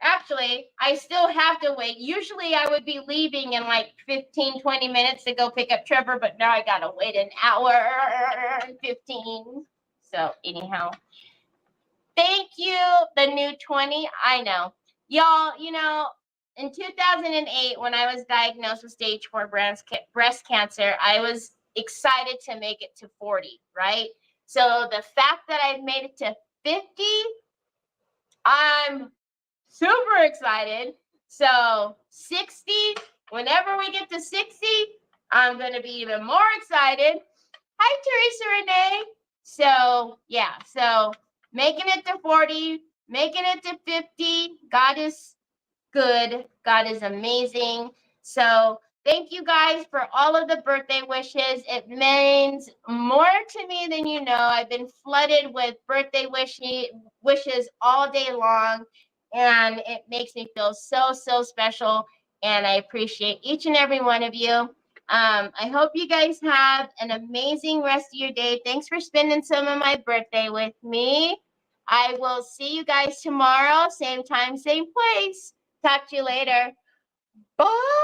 actually, I still have to wait. Usually I would be leaving in like 15, 20 minutes to go pick up Trevor, but now I got to wait an hour and 15. So anyhow. Thank you, the new 20. I know. Y'all, in 2008, when I was diagnosed with stage 4 breast cancer, I was excited to make it to 40, right? So the fact that I've made it to 50, I'm super excited. So 60, whenever we get to 60, I'm going to be even more excited. Hi, Teresa Renee. So, yeah, so making it to 40, making it to 50. God is good. God is amazing. So thank you guys for all of the birthday wishes. It means more to me than you know. I've been flooded with birthday wishes all day long, and it makes me feel so, so special. And I appreciate each and every one of you. I hope you guys have an amazing rest of your day. Thanks for spending some of my birthday with me. I will see you guys tomorrow, same time, same place. Talk to you later. Bye.